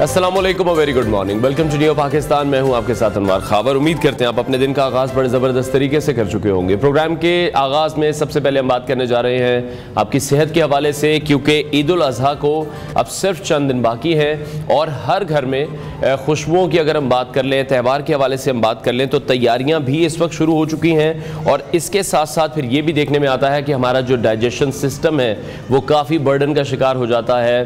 السلام علیکم اور very good morning. Welcome to new Pakistan. میں ہوں آپ کے ساتھ انوار خاور. امید کرتے ہیں آپ اپنے دن کا آغاز بڑے زبردست طریقے سے کر چکے ہوں گے. پروگرام کے آغاز میں سب سے پہلے ہم بات کرنے جا رہے ہیں آپ کی صحت کے حوالے سے, کیونکہ عید الاضحیٰ کو اب صرف چند دن باقی ہیں اور ہر گھر میں خوشبوؤں کی اگر ہم بات کر لیں, تہوار کے حوالے سے ہم بات کر لیں, تو تیاریاں بھی اس وقت شروع ہو چکی ہیں. اور اس کے ساتھ ساتھ پھر یہ بھی دیکھنے میں آتا ہے کہ ہمارا جو ڈائجیشن سسٹم ہے وہ کافی برڈن کا شکار ہو جاتا ہے.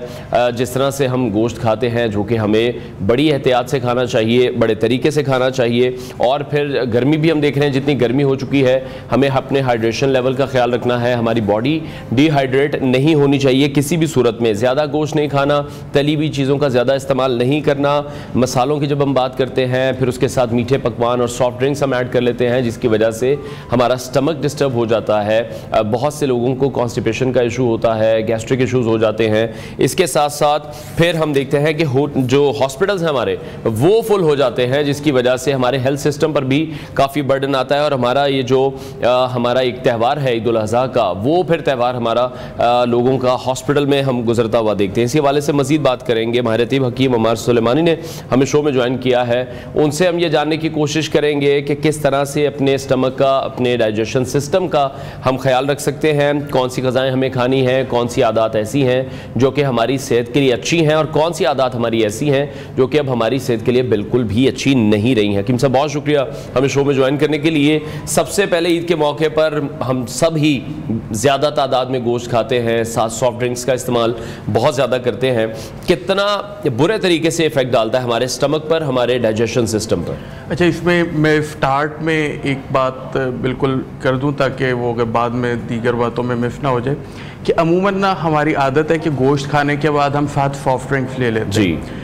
جس طرح سے ہم گوشت کھاتے ہیں جو کہ ہمیں بڑی احتیاط سے کھانا چاہیے, بڑے طریقے سے کھانا چاہیے. اور پھر گرمی بھی ہم دیکھ رہے ہیں, جتنی گرمی ہو چکی ہے ہمیں اپنے ہائیڈریشن لیول کا خیال رکھنا ہے. ہماری باڈی ڈی ہائیڈریٹ نہیں ہونی چاہیے کسی بھی صورت میں. زیادہ گوشت نہیں کھانا, تلی ہوئی چیزوں کا زیادہ استعمال نہیں کرنا. مسالوں کی جب ہم بات کرتے ہیں پھر اس کے ساتھ میٹھے پکوان اور سافٹ ڈرنکس ہم ایڈ کر لیتے ہیں, جس کی وجہ سے ہمارا سٹمک ڈسٹرب ہو جاتا ہے. بہت سے لوگوں کو کانسٹیپیشن کا ایشو ہوتا ہے, گیسٹرک ایشوز ہو جاتے ہیں. اس کے ساتھ ساتھ پھر ہم دیکھتے ہیں کہ جو ہاسپٹلز ہیں ہمارے وہ فل ہو جاتے ہیں, جس کی وجہ سے ہمارے ہیلتھ سسٹم پر بھی کافی برڈن آتا ہے. اور ہمارا یہ جو ہمارا ایک تہوار ہے عید الاضحیٰ کا, وہ پھر تہوار ہمارا لوگوں کا ہاسپٹل میں ہم گزرتا ہوا دیکھتے ہیں. اسی حوالے سے مزید بات کریں گے. ماہر طب حکیم عمار سلیمانی نے ہمیں شو میں جوائن کیا ہے, ان سے ہم یہ جاننے کی کوشش کریں گے کہ کس طرح سے اپنے اسٹمک کا, اپنے ڈائجیشن سسٹم کا ہم خیال رکھ سکتے ہیں, کون سی غذائیں ہمیں کھانی ہیں, کون سی عادات ایسی ہیں جو کہ ہماری صحت کے لیے اچھی ہیں, اور کون سی عادات ہماری ایسی ہیں جو کہ اب ہماری صحت کے لیے بالکل بھی اچھی نہیں رہی ہیں. حکیم صاحب بہت شکریہ ہمیں شو میں جوائن کرنے کے لیے. سب سے پہلے عید کے موقع پر ہم سب ہی زیادہ تعداد میں گوشت کھاتے ہیں, ساتھ سافٹ ڈرنکس کا استعمال بہت زیادہ کرتے ہیں. کتنا برے طریقے سے افیکٹ ڈالتا ہے ہمارے اسٹمک پر, ہمارے ڈائجیشن سسٹم پر؟ اچھا, اس میں سٹارٹ میں ایک بات بالکل کر دوں تاکہ وہ اگر بعد میں دیگر باتوں میں مس نہ ہو جائے, کہ عموماً نا ہماری عادت ہے کہ گوشت کھانے کے بعد ہم ساتھ سافٹ ڈرنکس لے لیتے ہیں.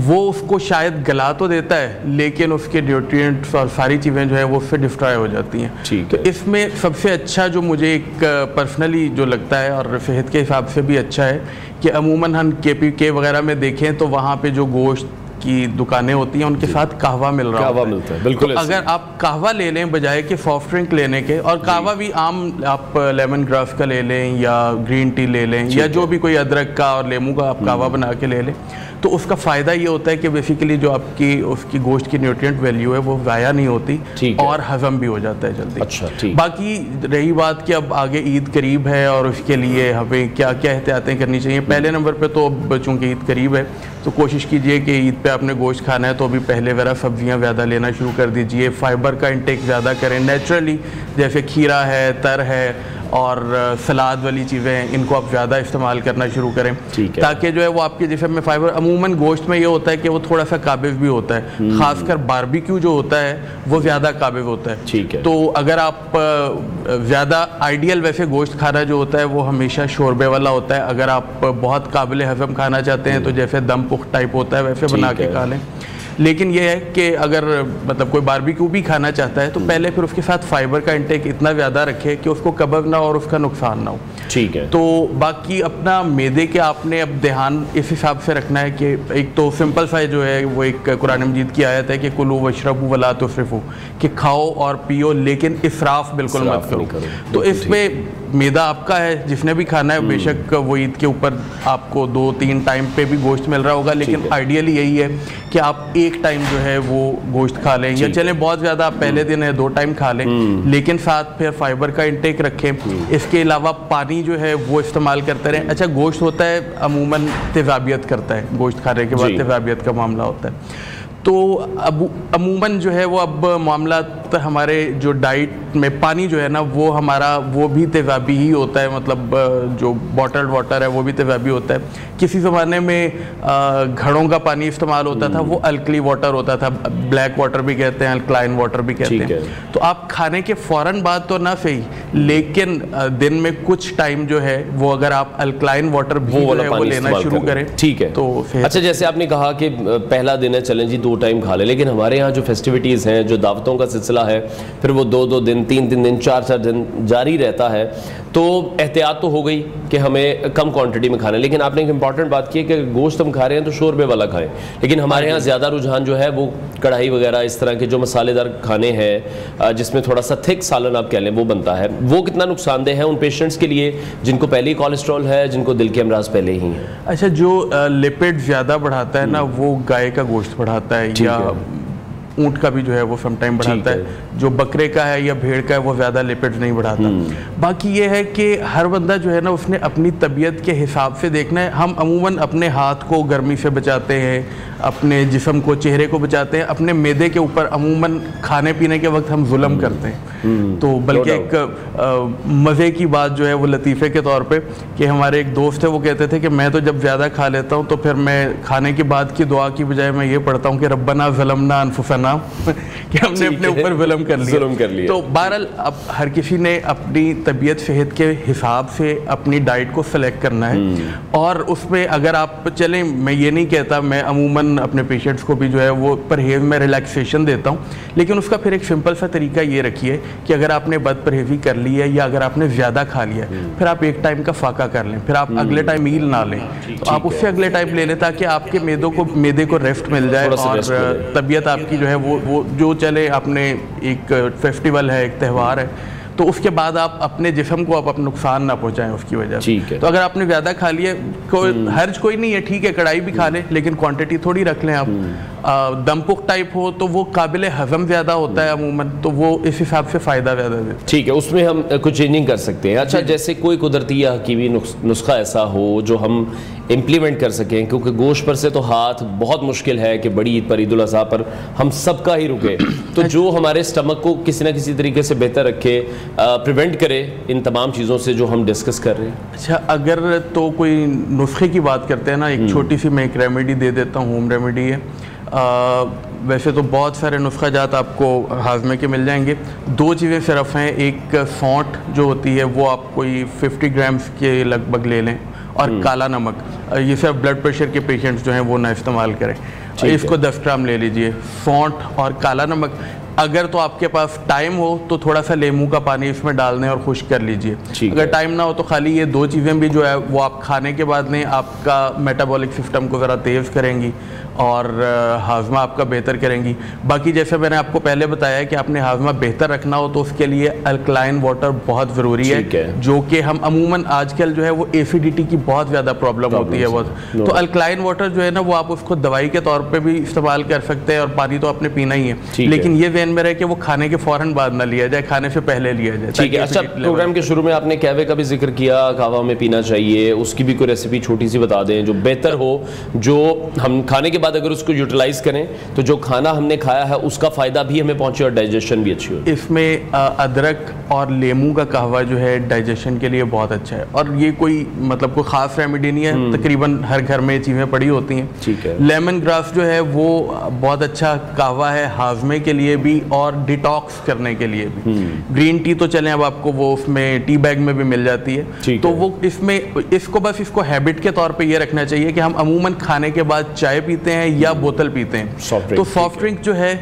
وہ اس کو شاید گلا تو دیتا ہے لیکن اس کے نیوٹرینٹس اور ساری چیزیں جو ہیں وہ اس سے ڈسٹرائے ہو جاتی ہیں. تو اس میں سب سے اچھا جو مجھے ایک پرسنلی جو لگتا ہے اور صحت کے حساب سے بھی اچھا ہے, کہ عموماً ہم کے وغیرہ میں دیکھیں تو وہاں پہ جو گوشت کی دکانیں ہوتی ہیں ان کے ساتھ قہوہ مل رہا ہوتا ہے. بالکل, اگر آپ قہوہ لے لیں بجائے کہ سافٹ ڈرنک لینے کے, اور قہوہ بھی عام آپ لیمن گراس کا لے لیں یا گرین ٹی لے لیں یا جو بھی کوئی ادرک کا اور لیمو کا آپ قہوہ بنا کے لے لیں, تو اس کا فائدہ یہ ہوتا ہے کہ بیسیکلی جو آپ کی اس کی گوشت کی نیوٹرینٹ ویلیو ہے وہ ضائع نہیں ہوتی اور ہضم بھی ہو جاتا ہے جلدی. باقی رہی بات کہ اب آگے عید قریب ہے اور اس کے لیے ہمیں کیا کیا احتیاطیں کرنی چاہیے. پہلے نمبر پہ تو اب چونکہ عید قریب ہے تو کوشش کیجئے کہ عید پہ آپ نے گوشت کھانا ہے تو ابھی پہلے ذرا سبزیاں زیادہ لینا شروع کر دیجئے. فائبر کا انٹیک زیادہ کریں نیچرلی, جیسے کھیرا ہے, تر ہے اور سلاد والی چیزیں ہیں, ان کو آپ زیادہ استعمال کرنا شروع کریں تاکہ جو ہے وہ آپ کے جسم میں فائبر. عموماً گوشت میں یہ ہوتا ہے کہ وہ تھوڑا سا قابض بھی ہوتا ہے, خاص کر باربیکیو جو ہوتا ہے وہ زیادہ قابض ہوتا ہے. تو اگر آپ زیادہ آئیڈیل ویسے گوشت کھانا جو ہوتا ہے وہ ہمیشہ شوربے والا ہوتا ہے. اگر آپ بہت قابل ہضم کھانا چاہتے ہیں تو جیسے دم پخت ٹائپ ہوتا ہے ویسے بنا کے کھا لیں. لیکن یہ ہے کہ اگر مطلب کوئی باربیکیو بھی کھانا چاہتا ہے تو پہلے پھر اس کے ساتھ فائبر کا انٹیک اتنا زیادہ رکھے کہ اس کو قبض نہ ہو اور اس کا نقصان نہ ہو. تو باقی اپنا معدے کے آپ نے اب دھیان اس حساب سے رکھنا ہے کہ ایک تو سمپل سا جو ہے وہ ایک قرآن مجید کی آیت ہے کہ کلوا واشربوا ولا تسرفوا, کہ کھاؤ اور پیو لیکن اسراف بالکل مت کرو. تو اس میں معدہ آپ کا ہے, جس نے بھی کھانا ہے بے شک وہ عید کے اوپر آپ کو 2-3 ٹائم پہ بھی گوشت مل رہا ہوگا, لیکن آئیڈیلی یہی ہے کہ آپ ایک ٹائم جو ہے وہ گوشت کھا لیں, یا چلیں بہت زیادہ آپ پہلے دن ہے 2 ٹائم کھا لیں, لیکن ساتھ پھر فائبر کا انٹیک رکھیں. اس کے علاوہ پانی جو ہے وہ استعمال کرتے رہیں. اچھا, گوشت ہوتا ہے عموماً تیزابیت کرتا ہے, گوشت کھانے کے بعد تیزابیت کا معاملہ ہوتا ہے. تو اب عموماً جو ہے وہ اب معاملات ہمارے جو ڈائٹ میں پانی جو ہے نا وہ ہمارا وہ بھی تیزابی ہی ہوتا ہے, مطلب جو بوٹلڈ واٹر ہے وہ بھی تیزابی ہوتا ہے. کسی زمانے میں گھڑوں کا پانی استعمال ہوتا تھا, وہ الکلی واٹر ہوتا تھا, بلیک واٹر بھی کہتے ہیں, الکلائن واٹر بھی کہتے ہیں. تو آپ کھانے کے فوراً بعد تو نہ صحیح, لیکن دن میں کچھ ٹائم جو ہے وہ اگر آپ الکلائن واٹر بھی وہ لینا شروع کریں. ٹھیک ہے. تو اچھا, جیسے آپ نے کہا کہ پہلا دن ہے چلیں جی 2 ٹائم کھا لیں, لیکن ہمارے ہاں جو فیسٹیوٹیز ہیں, جو دعوتوں کا سلسلہ ہوتا ہے, پھر وہ 2 دن 3 دن 4 دن جاری رہتا ہے, تو احتیاط تو ہو گئی کہ ہمیں کم کوانٹٹی میں کھانا ہے. لیکن آپ نے ایک امپورٹنٹ بات کی ہے کہ گوشت ہم کھا رہے ہیں تو شوربے والا کھائیں, لیکن ہمارے یہاں زیادہ رجحان جو ہے وہ کڑھائی وغیرہ اس طرح کے جو مسالے دار کھانے ہیں جس میں تھوڑا سا تھک سالن آپ کہہ لیں وہ بنتا ہے, وہ کتنا نقصان دہ ہے ان پیشنٹس کے لیے جن کو پہلے ہی کولیسٹرول ہے, جن کو دل کے امراض پہلے ہی ہیں؟ اچھا, جو لپڈ زیادہ بڑھاتا ہے نا وہ گائے کا گوشت بڑھاتا ہے, یا اونٹ کا بھی جو ہے وہ سم ٹائم بڑھاتا ہے. جو بکرے کا ہے یا بھیڑ کا ہے وہ زیادہ لپڈ نہیں بڑھاتا. باقی یہ ہے کہ ہر بندہ جو ہے نا اس نے اپنی طبیعت کے حساب سے دیکھنا ہے. ہم عموماً اپنے ہاتھ کو گرمی سے بچاتے ہیں, اپنے جسم کو, چہرے کو بچاتے ہیں, اپنے معدے کے اوپر عموماً کھانے پینے کے وقت ہم ظلم کرتے ہیں. تو بلکہ ایک مزے کی بات جو ہے وہ لطیفے کے طور پہ کہ ہمارے ایک دوست ہے وہ کہتے تھے کہ میں تو جب زیادہ کھا لیتا ہوں تو پھر میں کھانے کے بعد کی دعا کی بجائے میں یہ پڑھتا ہوں کہ ربنا ظلمنا انفسنا, کہ ہم نے اپنے اوپر ظلم کر لیا. تو بہرحال اب ہر کسی نے اپنی طبیعت صحت کے حساب سے اپنی ڈائٹ کو سلیکٹ کرنا ہے, اور اس میں اگر آپ چلیں, میں یہ نہیں کہتا, میں عموماً اپنے پیشنٹس کو بھی جو ہے وہ پرہیز میں ریلیکسیشن دیتا ہوں, لیکن اس کا پھر ایک سمپل سا طریقہ یہ رکھیے کہ اگر آپ نے بد پرہیزی کر لی ہے یا اگر آپ نے زیادہ کھا لیا ہے, پھر آپ ایک ٹائم کا فاقہ کر لیں, پھر آپ اگلے ٹائم میل نہ لیں, تو آپ اس سے اگلے ٹائم لے لیں تاکہ آپ کے معدے کو ریسٹ مل جائے, اور طبیعت آپ کی جو ہے وہ جو چلے. آپ نے ایک فیسٹیول ہے, ایک تہوار ہے, تو اس کے بعد آپ اپنے جسم کو آپ نقصان نہ پہنچائیں اس کی وجہ سے. تو اگر آپ نے زیادہ کھا لیا, حرج کوئی نہیں ہے, ٹھیک ہے کڑھائی بھی کھا لیں لیکن کوانٹٹی تھوڑی رکھ لیں. آپ دم پخ ٹائپ ہو تو وہ قابل ہضم زیادہ ہوتا ہے عموماً, تو وہ اس حساب سے فائدہ زیادہ دیتا ہے. ٹھیک ہے, اس میں ہم کچھ چینجنگ کر سکتے ہیں. اچھا, جیسے کوئی قدرتی یا حکیمی نسخہ ایسا ہو جو ہم امپلیمنٹ کر سکیں, کیونکہ گوشت پر سے تو ہاتھ بہت مشکل ہے کہ بڑی عید پر, عید الاضحیٰ پر ہم سب کا ہی رکے, تو جو ہمارے اسٹمک کو کسی نہ کسی طریقے سے بہتر رکھے, پریونٹ کرے ان تمام چیزوں سے جو ہم ڈسکس کر رہے ہیں. اچھا, اگر تو کوئی نسخے کی بات کرتے ہیں نا, ایک چھوٹی سی میں ایک ریمیڈی دے دیتا ہوں, ہوم ریمیڈی ہے. ویسے تو بہت سارے نسخہ جات آپ کو ہاضمے کے مل جائیں گے. 2 چیزیں صرف ہیں. ایک سونٹ جو ہوتی ہے وہ آپ کوئی 50 گرامز کے لگ بھگ لے لیں, اور کالا نمک, یہ صرف بلڈ پریشر کے پیشنٹس جو ہیں وہ نہ استعمال کریں. اس کو 10 گرام لے لیجئے. سونٹ اور کالا نمک, اگر تو آپ کے پاس ٹائم ہو تو تھوڑا سا لیموں کا پانی اس میں ڈال دیں اور خشک کر لیجئے. اگر ٹائم نہ ہو تو خالی یہ 2 چیزیں بھی جو ہے وہ آپ کھانے کے بعد لیں, آپ کا میٹابولک سسٹم کو ذرا تیز کریں گی اور ہاضمہ آپ کا بہتر کریں گی. باقی جیسے میں نے آپ کو پہلے بتایا کہ آپ نے ہاضمہ بہتر رکھنا ہو تو اس کے لیے الکلائن واٹر بہت ضروری ہے, جو کہ ہم عموماً آج کل جو ہے وہ ایسیڈیٹی کی بہت زیادہ پرابلم ہوتی ہے. تو الکلائن واٹر جو ہے نا وہ آپ اس کو دوائی کے طور پہ بھی استعمال کر سکتے ہیں, اور پانی تو آپ نے پینا ہی ہے, لیکن یہ ذہن میں رہے کہ وہ کھانے کے فوراً بعد نہ لیا جائے, کھانے سے پہلے لیا جائے. ٹھیک ہے. اچھا, پروگرام کے شروع میں آپ نے قہوے کا بھی ذکر کیا, قہوہ میں پینا چاہیے, اس کی بھی کوئی ریسیپی چھوٹی سی بتا دیں جو بہتر ہو, جو ہم کھانے کے بعد اگر اس کو یوٹیلائز کریں تو جو کھانا ہم نے کھایا ہے اس کا فائدہ بھی ہمیں پہنچے اور ڈائجیشن بھی اچھی ہو. اس میں ادرک اور لیموں کا قہوہ جو ہے ڈائجیشن کے لیے بہت اچھا ہے, اور یہ کوئی مطلب کوئی خاص ریمیڈی نہیں ہے, تقریباً ہر گھر میں چیزیں پڑی ہوتی ہیں. ٹھیک ہے. لیمن گراس جو ہے وہ بہت اچھا قہوہ ہے ہاضمے کے لیے بھی اور ڈیٹاکس کرنے کے لیے بھی. گرین ٹی تو چلیں اب آپ کو وہ اس میں ٹی بیگ میں بھی مل جاتی ہے, تو وہ اس میں اس کو بس اس کو ہیبٹ کے طور پہ یہ رکھنا چاہیے کہ ہم عموماً کھانے کے بعد چائے پیتے ہیں یا بوتل پیتے ہیں, تو سافٹ ڈرنک جو ہے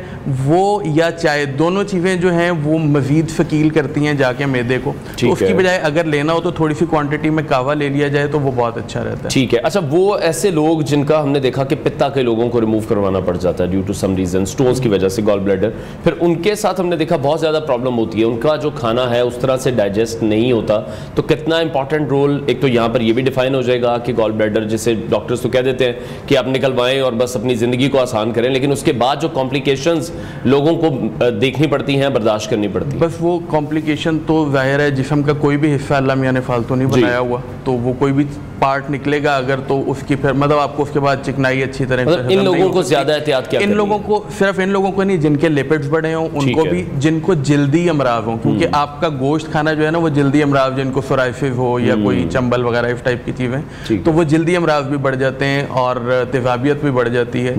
وہ یا چائے, دونوں چیزیں جو ہیں وہ مزید ثقیل کرتی ہیں جا کے معدے کو, تو اس کی بجائے اگر لینا ہو تو تھوڑی سی کوانٹٹی میں قہوہ لے لیا جائے تو وہ بہت اچھا رہتا ہے. ٹھیک ہے. اچھا, وہ ایسے لوگ جن کا ہم نے دیکھا کہ پتا کے لوگوں کو ریموو کروانا پڑ جاتا ہے due to some reason, stones کی وجہ سے, گال بلیڈر, پھر ان کے ساتھ ہم نے دیکھا بہت زیادہ پرابلم ہوتی ہے, ان کا جو کھانا ہے اس طرح سے ڈائجسٹ نہیں ہوتا, تو کتنا امپورٹنٹ رول, ایک تو یہاں پر یہ بھی ڈیفائن ہو جائے گا کہ گال بلیڈر جسے ڈاکٹرز تو کہہ دیتے ہیں کہ آپ نکلوائیں اور بس اپنی زندگی کو آسان کریں, لیکن اس کے بعد جو کمپلیکیشنز لوگوں کو دیکھنی پڑتی ہیں, برداشت کرنی پڑتی ہیں. بس وہ کمپلیکیشن تو ظاہر ہے جسم کا کوئی بھی حصہ اللہ میاں نے فالتو نہیں بنایا ہوا, تو وہ کوئی بھی پارٹ نکلے گا اگر تو اس کی پھر مطلب آپ کو اس کے بعد چکنائی اچھی طرح, ان لوگوں کو زیادہ احتیاط کیا, ان لوگوں کو, صرف ان لوگوں کو نہیں جن کے لیپڈز بڑے ہوں ان کو بھی, جن کو جلدی امراض ہوں, کیونکہ آپ کا گوشت کھانا جو ہے نا وہ جلدی امراض, جن کو سورائسس ہو یا کوئی چمبل وغیرہ اس ٹائپ کی چیزیں, تو وہ جلدی امراض بھی بڑھ جاتے ہیں اور تیزابیت بھی بڑھ جاتی ہے.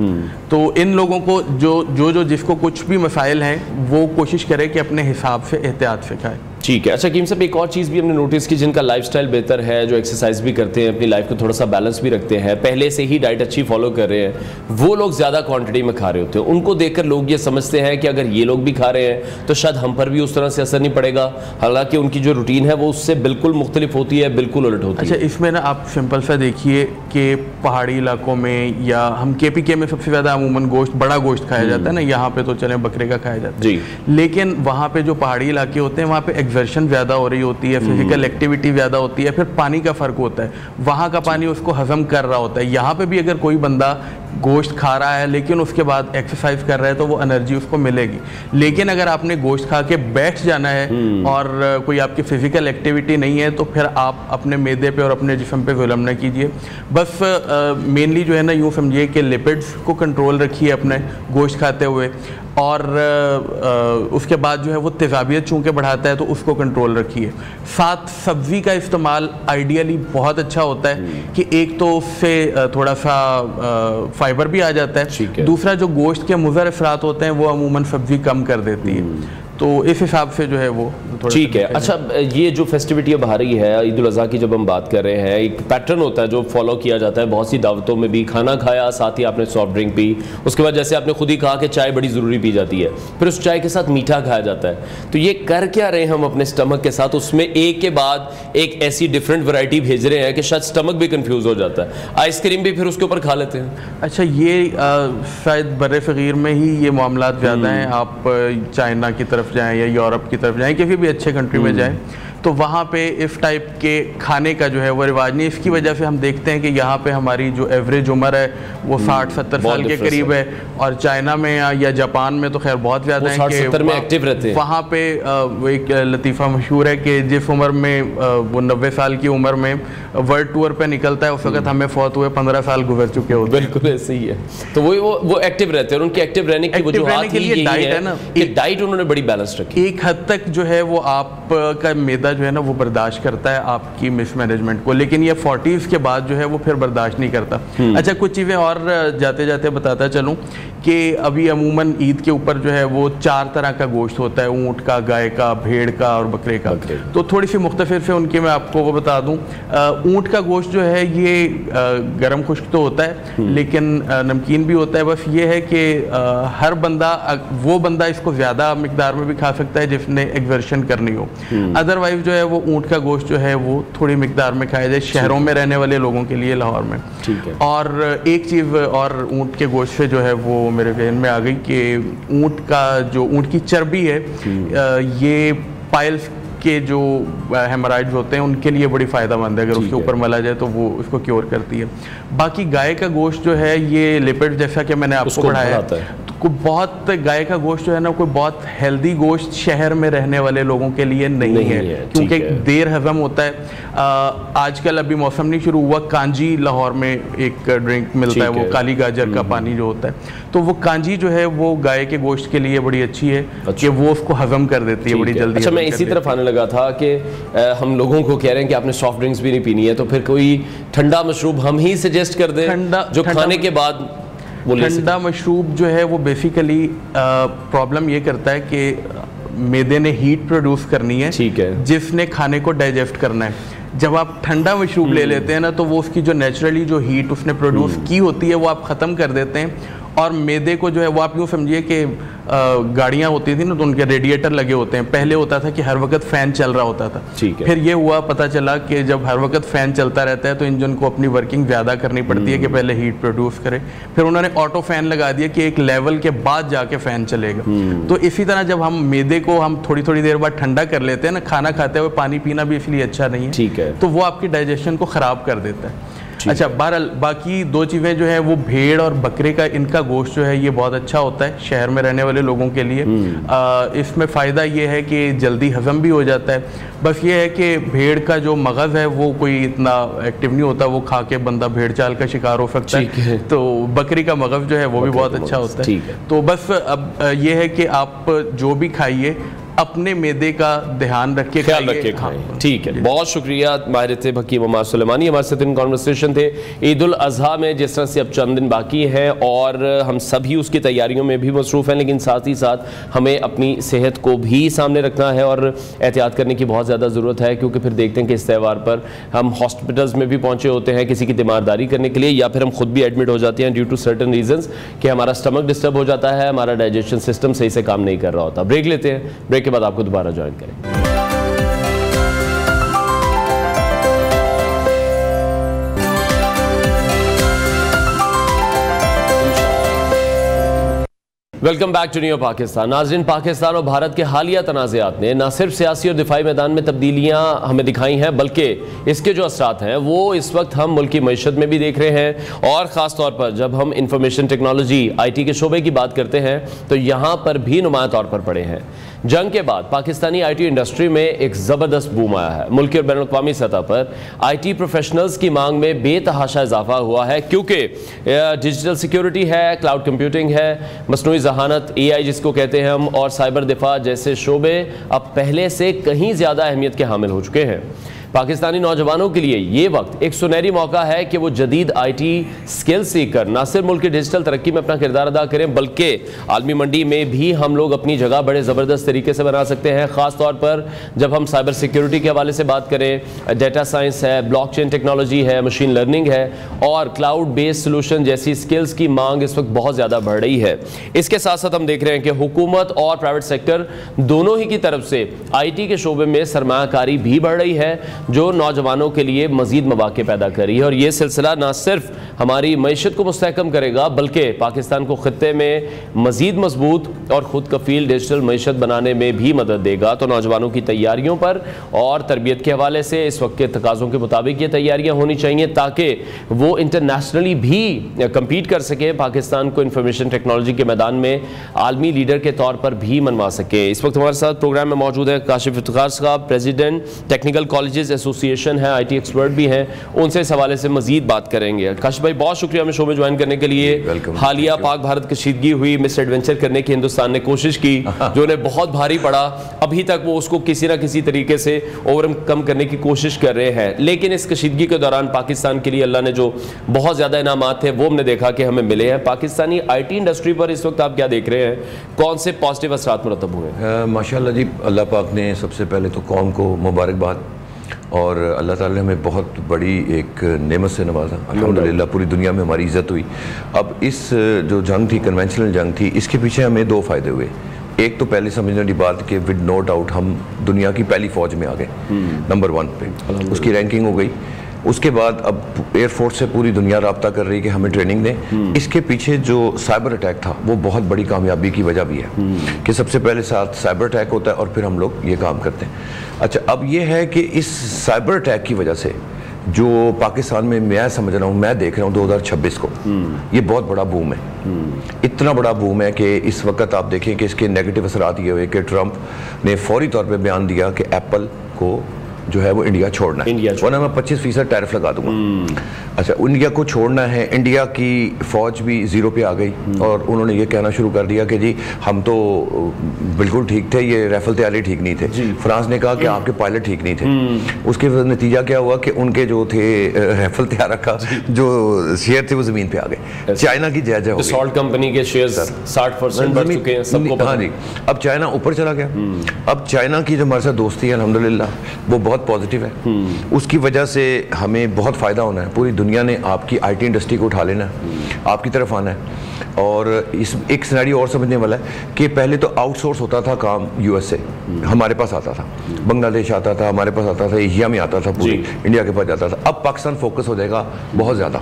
تو ان لوگوں کو جو جس کو کچھ بھی مسائل ہیں وہ کوشش کرے کہ اپنے حساب سے احتیاط سے کھائے. ٹھیک ہے. اچھا حکیم صاحب, ایک اور چیز بھی ہم نے نوٹس کی, جن کا لائف سٹائل بہتر ہے, جو ایکسرسائز بھی کرتے ہیں, اپنی لائف کو تھوڑا سا بیلنس بھی رکھتے ہیں, پہلے سے ہی ڈائٹ اچھی فالو کر رہے ہیں, وہ لوگ زیادہ کوانٹٹی میں کھا رہے ہوتے ہیں. ان کو دیکھ کر لوگ یہ سمجھتے ہیں کہ اگر یہ لوگ بھی کھا رہے ہیں تو شاید ہم پر بھی اس طرح سے اثر نہیں پڑے گا, حالانکہ ان کی جو روٹین ہے وہ اس سے بالکل مختلف ہوتی ہے, بالکل الٹ ہوتی ہے. اچھا, اس میں نا آپ سمپل سا دیکھیے کہ پہاڑی علاقوں میں یا ہم کے پی کے میں سب سے زیادہ عموماً گوشت, بڑا گوشت کھایا جاتا ہے نا, یہاں پہ تو چلیں بکرے کا کھایا جاتا ہے جی, لیکن وہاں پہ جو پہاڑی علاقے ہوتے ہیں وہاں پہ ایکزرشن زیادہ ہو رہی ہوتی ہے, فزیکل ایکٹیویٹی زیادہ ہوتی ہے, پھر پانی کا فرق ہوتا ہے, وہاں کا پانی اس کو ہضم کر رہا ہوتا ہے. یہاں پہ بھی اگر کوئی بندہ گوشت کھا رہا ہے لیکن اس کے بعد ایکسرسائز کر رہا ہے تو وہ انرجی اس کو ملے گی. لیکن اگر آپ نے گوشت کھا کے بیٹھ جانا ہے اور کوئی آپ کی فزیکل ایکٹیویٹی نہیں ہے تو پھر آپ اپنے معدے پہ اور اپنے جسم پہ ظلم نہ کیجیے. بس مینلی جو ہے نا یوں سمجھیے کہ لپڈس کو کنٹرول رکھیے اپنے گوشت کھاتے ہوئے, اور اس کے بعد جو ہے وہ تیزابیت چونکہ بڑھاتا ہے تو اس کو کنٹرول رکھیے. ساتھ سبزی کا استعمال آئیڈیلی بہت اچھا ہوتا ہے کہ ایک تو اس سے تھوڑا سا فائبر بھی آ جاتا ہے, دوسرا جو گوشت کے مضر اثرات ہوتے ہیں وہ عموماً سبزی کم کر دیتی ہے, تو اس حساب سے جو ہے وہ ٹھیک ہے. اچھا, یہ جو فیسٹیوٹی اب آ رہی ہے عید الاضحیٰ کی, جب ہم بات کر رہے ہیں, ایک پیٹرن ہوتا ہے جو فالو کیا جاتا ہے بہت سی دعوتوں میں بھی, کھانا کھایا ساتھ ہی آپ نے سافٹ ڈرنک پی, اس کے بعد جیسے آپ نے خود ہی کہا کہ چائے بڑی ضروری پی جاتی ہے, پھر اس چائے کے ساتھ میٹھا کھایا جاتا ہے. تو یہ کر کیا رہے ہیں ہم اپنے اسٹمک کے ساتھ, اس میں ایک کے بعد ایک ایسی ڈفرینٹ ورائٹی بھیج رہے ہیں کہ شاید اسٹمک بھی کنفیوز ہو جاتا ہے. آئس کریم بھی پھر اس کے اوپر کھا لیتے ہیں. اچھا, یہ شاید بر صغیر میں ہی یہ معاملات زیادہ ہیں. آپ چائنا کی طرف جائیں یا یورپ کی طرف جائیں, کسی بھی اچھے کنٹری میں جائیں, تو وہاں پہ اس ٹائپ کے کھانے کا جو ہے وہ رواج نہیں. اس کی وجہ سے ہم دیکھتے ہیں کہ یہاں پہ ہماری جو ایوریج عمر ہے وہ 60-70 سال کے قریب ہے, اور چائنا میں یا جاپان میں تو خیر بہت زیادہ ہے کہ وہاں پہ وہ ایک لطیفہ مشہور ہے کہ جس عمر میں وہ 90 سال کی عمر میں ورلڈ ٹور پہ نکلتا ہے اس وقت ہمیں فوت ہوئے 15 سال گزر چکے ہوتے ہیں. بالکل ایسے ہی ہے. تو وہ ایکٹیو رہتے ہیں, اور ان کی ایکٹیو رہنے کی وجوہات یہی ہے نا کہ ڈائٹ انہوں نے بڑی بیلنس رکھی. ایک حد تک جو ہے وہ آپ کا معدہ جو ہے نا وہ برداشت کرتا ہے آپ کی مس مینجمنٹ کو, لیکن یہ 40s کے بعد جو ہے وہ پھر برداشت نہیں کرتا. اچھا, کچھ چیزیں اور جاتے جاتے بتاتا چلوں کہ ابھی عموماً عید کے اوپر جو ہے وہ 4 طرح کا گوشت ہوتا ہے, اونٹ کا, گائے کا, بھیڑ کا اور بکرے کا. تو تھوڑی سی مختصر سے ان کی میں آپ کو وہ بتا دوں. اونٹ کا گوشت جو ہے یہ گرم خشک تو ہوتا ہے لیکن نمکین بھی ہوتا ہے. بس یہ ہے کہ ہر بندہ, وہ بندہ اس کو زیادہ مقدار میں بھی کھا سکتا ہے جس نے ایکزرشن کرنی ہو. ادروائز جو ہے وہ اونٹ کا گوشت جو ہے وہ تھوڑی مقدار میں کھایا جائے شہروں میں رہنے والے لوگوں کے لیے, لاہور میں. اور ایک چیز اور اونٹ کے گوشت سے جو ہے وہ میرے ذہن میں آ گئی کہ اونٹ کا جو اونٹ کی چربی ہے یہ پائلز کے جو ہیمرائڈز ہوتے ہیں ان کے لیے بڑی فائدہ مند ہے, اگر اس کے اوپر ملا جائے تو وہ اس کو کیور کرتی ہے. باقی گائے کا گوشت جو ہے یہ لپڈ جیسا کہ میں نے آپ کو پڑھایا ہے, بہت گائے کا گوشت جو ہے نا کوئی بہت ہیلدی گوشت شہر میں رہنے والے لوگوں کے لیے نہیں ہے کیونکہ دیر ہضم ہوتا ہے. آج کل ابھی موسم نہیں شروع ہوا, کانجی لاہور میں ایک ڈرنک ملتا ہے, وہ کالی گاجر کا پانی جو ہوتا ہے, تو وہ کانجی جو ہے وہ گائے کے گوشت کے لیے بڑی اچھی ہے کہ وہ اس کو ہضم کر دیتی ہے بڑی جلدی. اچھا, میں اسی طرف آنے لگا تھا کہ ہم لوگوں کو کہہ رہے ہیں کہ آپ نے سافٹ ڈرنکس بھی نہیں پینی ہے, تو پھر کوئی ٹھنڈا مشروب ہم ہی سجیسٹ کر دیں جو کھانے کے بعد. ٹھنڈا مشروب جو ہے وہ بیسیکلی پرابلم یہ کرتا ہے کہ معدے نے ہیٹ پروڈیوس کرنی ہے جس نے کھانے کو ڈائجسٹ کرنا ہے. جب آپ ٹھنڈا مشروب لے لیتے ہیں نا تو وہ اس کی جو نیچرلی جو ہیٹ اس نے پروڈیوس کی ہوتی ہے وہ آپ ختم کر دیتے ہیں, اور معدے کو جو ہے وہ آپ یوں سمجھیے کہ گاڑیاں ہوتی تھیں نا تو ان کے ریڈیٹر لگے ہوتے ہیں. پہلے ہوتا تھا کہ ہر وقت فین چل رہا ہوتا تھا, پھر یہ ہوا پتہ چلا کہ جب ہر وقت فین چلتا رہتا ہے تو انجن کو اپنی ورکنگ زیادہ کرنی پڑتی ہے کہ پہلے ہیٹ پروڈیوس کرے. پھر انہوں نے آٹو فین لگا دیا کہ ایک لیول کے بعد جا کے فین چلے گا. تو اسی طرح جب ہم معدے کو ہم تھوڑی تھوڑی دیر بعد ٹھنڈا کر لیتے ہیں نا, کھانا کھاتے ہوئے پانی پینا بھی اس لیے اچھا نہیں ہے, تو وہ آپ کی ڈائجیشن کو خراب کر دیتا ہے. اچھا, بہرحال باقی 2 چیزیں جو ہیں وہ بھیڑ اور بکرے کا, ان کا گوشت جو ہے یہ بہت اچھا ہوتا ہے شہر میں رہنے والے لوگوں کے لیے. اس میں فائدہ یہ ہے کہ جلدی ہضم بھی ہو جاتا ہے. بس یہ ہے کہ بھیڑ کا جو مغز ہے وہ کوئی اتنا ایکٹیو نہیں ہوتا, وہ کھا کے بندہ بھیڑ چال کا شکار ہو سکتا ہے. تو بکری کا مغز جو ہے وہ بھی بہت اچھا ہوتا ہے. تو بس اب یہ ہے کہ آپ جو بھی کھائیے اپنے میدے کا دھیان رکھ کے خیال رکھ کے کھائیں. ٹھیک ہے, بہت شکریہ. ماہر طب حکیم عمار سلیمانی ہمارے ساتھ ان کانورسیشن تھے. عید الاضحیٰ میں جس طرح سے اب چند دن باقی ہیں اور ہم سبھی اس کی تیاریوں میں بھی مصروف ہیں, لیکن ساتھ ہی ساتھ ہمیں اپنی صحت کو بھی سامنے رکھنا ہے اور احتیاط کرنے کی بہت زیادہ ضرورت ہے, کیونکہ پھر دیکھتے ہیں کہ اس تہوار پر ہم ہاسپٹلز میں بھی پہنچے ہوتے ہیں کسی کی تیمارداری کرنے کے لیے, یا پھر ہم خود بھی ایڈمٹ ہو جاتے ہیں ڈیو ٹو سرٹن ریزنز کہ ہمارا اسٹمک ڈسٹرب ہو جاتا ہے, ہمارا ڈائجیشن سسٹم صحیح سے کام نہیں کر رہا ہوتا. بریک لیتے ہیں, بریک کے بعد آپ کو دوبارہ جوائن کریں. Welcome back to new Pakistan. ناظرین, پاکستان اور بھارت کے حالیہ تنازعات نے نہ صرف سیاسی اور دفاعی میدان میں تبدیلیاں ہمیں دکھائی ہیں, بلکہ اس کے جو اثرات ہیں وہ اس وقت ہم ملکی معیشت میں بھی دیکھ رہے ہیں, اور خاص طور پر جب ہم انفارمیشن ٹیکنالوجی IT کے شعبے کی بات کرتے ہیں تو یہاں پر بھی نمایاں طور پر پڑے ہیں. جنگ کے بعد پاکستانی IT انڈسٹری میں ایک زبردست بوم آیا ہے. ملکی اور بین الاقوامی سطح پر IT پروفیشنلز کی مانگ میں بے تحاشا اضافہ ہوا ہے, کیونکہ ڈیجیٹل سیکیورٹی ہے, کلاؤڈ کمپیوٹنگ ہے, مصنوعی ذہانت AI جس کو کہتے ہیں ہم, اور سائبر دفاع جیسے شعبے اب پہلے سے کہیں زیادہ اہمیت کے حامل ہو چکے ہیں. پاکستانی نوجوانوں کے لیے یہ وقت ایک سنہری موقع ہے کہ وہ جدید IT سکل سیکھ کر نہ صرف ملک کی ڈیجیٹل ترقی میں اپنا کردار ادا کریں, بلکہ عالمی منڈی میں بھی ہم لوگ اپنی جگہ بڑے زبردست طریقے سے بنا سکتے ہیں. خاص طور پر جب ہم سائبر سیکیورٹی کے حوالے سے بات کریں, ڈیٹا سائنس ہے, بلاک چین ٹیکنالوجی ہے, مشین لرننگ ہے, اور کلاؤڈ بیس سلوشن جیسی سکلز کی مانگ اس وقت بہت زیادہ بڑھ رہی ہے. اس کے ساتھ ساتھ ہم دیکھ رہے ہیں کہ حکومت اور پرائیویٹ سیکٹر دونوں ہی کی طرف سے IT کے شعبے میں سرمایہ کاری بھی بڑھ رہی ہے, جو نوجوانوں کے لیے مزید مواقع پیدا کر رہی ہے. اور یہ سلسلہ نہ صرف ہماری معیشت کو مستحکم کرے گا, بلکہ پاکستان کو خطے میں مزید مضبوط اور خود کفیل ڈیجیٹل معیشت بنانے میں بھی مدد دے گا. تو نوجوانوں کی تیاریوں پر اور تربیت کے حوالے سے اس وقت کے تقاضوں کے مطابق یہ تیاریاں ہونی چاہیے, تاکہ وہ انٹرنیشنلی بھی کمپیٹ کر سکیں, پاکستان کو انفارمیشن ٹیکنالوجی کے میدان میں عالمی لیڈر کے طور پر بھی منوا سکیں. اس وقت ہمارے ساتھ پروگرام میں موجود ہے کاشف افتخار صاحب, پریزیڈنٹ ٹیکنیکل کالجز ایسوسیشن ہے, IT ایکسپرٹ بھی ہیں, ان سے اس حوالے سے مزید بات کریں گے. کاشف بھائی, بہت شکریہ ہمیں شو میں جوائن کرنے کے لیے. حالیہ پاک بھارت کشیدگی ہوئی, مس ایڈونچر کرنے کی ہندوستان نے کوشش کی, جو انہیں بہت بھاری پڑا. ابھی تک وہ اس کو کسی نہ کسی طریقے سے اوور کم کرنے کی کوشش کر رہے ہیں, لیکن اس کشیدگی کے دوران پاکستان کے لیے اللہ نے جو بہت زیادہ انعامات تھے وہ ہم نے دیکھا کہ ہمیں ملے ہیں. پاکستانی IT انڈسٹری پر اس وقت آپ کیا دیکھ رہے ہیں, کون سے پازیٹیو اثرات مرتب ہوئے؟ ماشاءاللہ جی, اللہ پاک نے سب سے پہلے تو قوم کو مبارکباد, اور اللہ تعالیٰ نے ہمیں بہت بڑی ایک نعمت سے نوازا. الحمدللہ پوری دنیا میں ہماری عزت ہوئی. اب اس جو جنگ تھی, کنونشنل جنگ تھی, اس کے پیچھے ہمیں دو فائدے ہوئے. ایک تو پہلے سمجھنے والی بات کہ ود نو ڈاؤٹ ہم دنیا کی پہلی فوج میں آ گئے, نمبر 1 پہ, اس کی رینکنگ ہو گئی. اس کے بعد اب ایئر فورس سے پوری دنیا رابطہ کر رہی کہ ہمیں ٹریننگ دیں. اس کے پیچھے جو سائبر اٹیک تھا وہ بہت بڑی کامیابی کی وجہ بھی ہے کہ سب سے پہلے ساتھ سائبر اٹیک ہوتا ہے اور پھر ہم لوگ یہ کام کرتے ہیں. اچھا, اب یہ ہے کہ اس سائبر اٹیک کی وجہ سے جو پاکستان میں میں سمجھ رہا ہوں, میں دیکھ رہا ہوں 2026 کو, یہ بہت بڑا بوم ہے. اتنا بڑا بوم ہے کہ اس وقت آپ دیکھیں کہ اس کے نیگیٹو اثرات یہ ہوئے کہ ٹرمپ نے فوری طور پہ بیان دیا کہ ایپل کو جو ہے وہ انڈیا چھوڑنا ہے, ورنہ میں 25% ٹیرف لگا دوں گا. اچھا, انڈیا کو چھوڑنا ہے. انڈیا کی فوج بھی 0 پہ آ گئی, اور انہوں نے یہ کہنا شروع کر دیا کہ جی ہم تو بالکل ٹھیک تھے, یہ رائفل تیاری ٹھیک نہیں تھے. فرانس نے کہا کہ آپ کے پائلٹ ٹھیک نہیں تھے. اس کے نتیجہ کیا ہوا کہ ان کے جو تھے رائفل تیارہ کا جو شیئر تھے وہ زمین پہ آ گئے. چائنا کی جائزہ ہو گئی, سالٹ کمپنی کے شیئرز 60% بڑھ چکے ہیں, سب کو ہاں جی. اب چائنا اوپر چلا گیا. اب چائنا کی جو ہمارے ساتھ دوستی ہے الحمدللہ وہ بہت پازیٹیو ہے. اس کی وجہ سے ہمیں بہت فائدہ ہونا ہے. پوری دنیا نے آپ کی IT انڈسٹری کو اٹھا لینا ہے, آپ کی طرف آنا ہے. اور اس ایک سینیریو اور سمجھنے والا ہے کہ پہلے تو آؤٹ سورس ہوتا تھا کام US سے, ہمارے پاس آتا تھا, بنگلہ دیش آتا تھا, ہمارے پاس آتا تھا, ایشیا میں آتا تھا, پوری انڈیا کے پاس جاتا تھا. اب پاکستان فوکس ہو جائے گا بہت زیادہ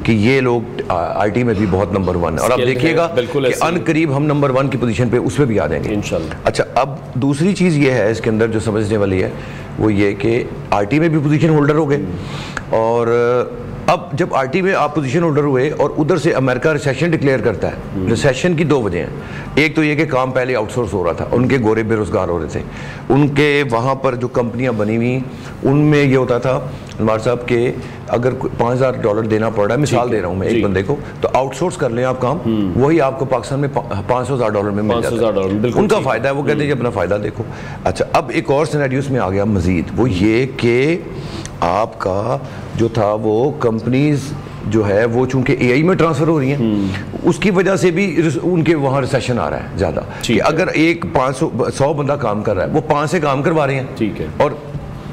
کہ یہ لوگ IT میں بھی بہت نمبر 1 ہے, اور آپ دیکھیے گا کہ ان قریب ہم نمبر 1 کی پوزیشن پہ اس پہ بھی آ جائیں گے انشاءاللہ. اچھا, اب دوسری چیز یہ ہے اس کے اندر جو سمجھنے والی ہے, وہ یہ کہ IT میں بھی پوزیشن ہولڈر ہو گئے. اور اب جب RT میں آپ پوزیشن ہولڈر ہوئے اور ادھر سے امریکہ ریسیشن ڈکلیئر کرتا ہے, ریسیشن کی 2 وجہ ہیں. ایک تو یہ کہ کام پہلے آؤٹ سورس ہو رہا تھا, ان کے گورے بے روزگار ہو رہے تھے, ان کے وہاں پر جو کمپنیاں بنی ہوئی ان میں یہ ہوتا تھا نوار صاحب کہ اگر $5,000 دینا پڑ رہا ہے, مثال دے رہا ہوں میں ایک بندے کو, تو آؤٹ سورس کر لیں آپ کام, وہی آپ کو پاکستان میں $500,000 میں مل جاتا ہے. ان کا فائدہ ہے, وہ کہتے ہیں کہ اپنا فائدہ دیکھو. اچھا اب ایک اور سینیریوز میں آ گیا مزید, وہ یہ کہ آپ کا جو تھا وہ کمپنیز جو ہے وہ چونکہ اے آئی میں ٹرانسفر ہو رہی ہیں, اس کی وجہ سے بھی ان کے وہاں ریسیشن آ رہا ہے زیادہ, کہ اگر ایک 100 بندہ کام کر رہا ہے, وہ 5 سے کام کروا رہے ہیں, اور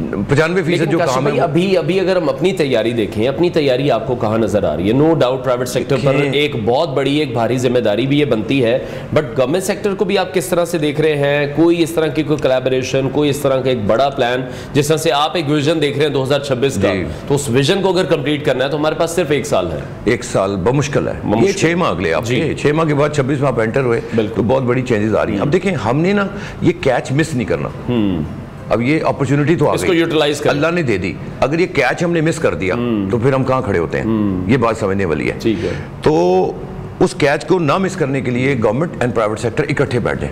95% جو کام ہے. ابھی اگر ہم اپنی تیاری دیکھیں, اپنی تیاری آپ کو کہاں نظر آ رہی ہے؟ نو ڈاؤٹ پرائیویٹ سیکٹر پر ایک بہت بڑی ایک بھاری ذمہ داری بھی یہ بنتی ہے, بٹ گورنمنٹ سیکٹر کو بھی آپ کس طرح سے دیکھ رہے ہیں؟ کوئی اس طرح کی کوئی کولیبریشن, کوئی اس طرح کا ایک بڑا پلان, جس طرح سے آپ ایک ویژن دیکھ رہے ہیں 2026 کا, تو اس ویژن کو اگر کمپلیٹ کرنا ہے تو ہمارے پاس صرف 1 سال ہے. 1 سال بمشکل ہے, یہ 6 ماہ اگلے آپ کے 6 ماہ کے بعد 26 میں آپ انٹر ہوئے تو بہت بڑی چینجز آ رہی ہیں. اب دیکھیں ہم نے نا یہ کیچ مس نہیں کرنا, اب یہ اپرچونٹی تو آ گئی, اللہ نے دے دی, اگر یہ کیچ ہم نے مس کر دیا تو پھر ہم کہاں کھڑے ہوتے ہیں, یہ بات سمجھنے والی ہے. تو اس کیچ کو نہ مس کرنے کے لیے گورنمنٹ اینڈ پرائیویٹ سیکٹر اکٹھے بیٹھیں,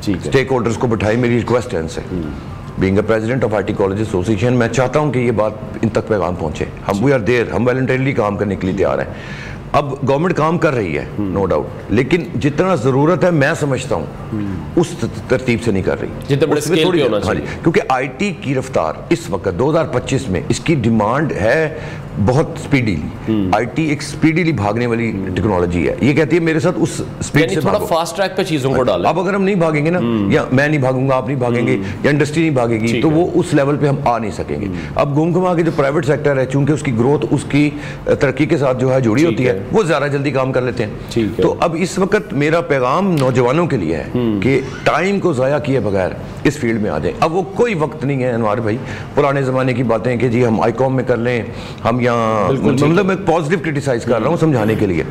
اسٹیک ہولڈرز کو بٹھائیں. میری ریکویسٹ ہے ان سے, being a president of I T college association, میں چاہتا ہوں کہ یہ بات ان تک پیغام پہنچے. ہم وی آر دیر, ہم والنٹریلی کام کرنے کے لیے تیار ہیں. اب گورنمنٹ کام کر رہی ہے نو ڈاؤٹ, لیکن جتنا ضرورت ہے میں سمجھتا ہوں اس ترتیب سے نہیں کر رہی, کیونکہ آئی ٹی کی رفتار اس وقت 2025 میں اس کی ڈیمانڈ ہے بہت سپیڈیلی. آئی ٹی ایک سپیڈیلی بھاگنے والی ٹیکنالوجی ہے, یہ کہتی ہے میرے ساتھ اس سپیڈ سے تھوڑا فاسٹ ٹریک پہ چیزوں کو ڈالیں. اب اگر ہم نہیں بھاگیں گے نا, یا میں نہیں بھاگوں گا, آپ نہیں بھاگیں گے, یا انڈسٹری نہیں بھاگے گی, تو وہ اس لیول پہ ہم آ نہیں سکیں گے. اب گھوم گھما کے جو پرائیویٹ سیکٹر ہے, چونکہ اس کی گروتھ اس کی ترقی کے ساتھ جو ہے جڑی ہوتی ہے, وہ زیادہ جلدی کام کر لیتے ہیں. تو اب اس وقت میرا پیغام نوجوانوں کے لیے ہے کہ ٹائم کو ضائع کیے بغیر اس فیلڈ میں آ جائیں. اب وہ کوئی وقت نہیں ہے انوار بھائی پرانے زمانے کی باتیں کہ جی ہم آئی کام میں کر لیں, ہم یہاں مطلب میں پازیٹیو کرٹیسائز کر رہا ہوں سمجھانے کے لیے,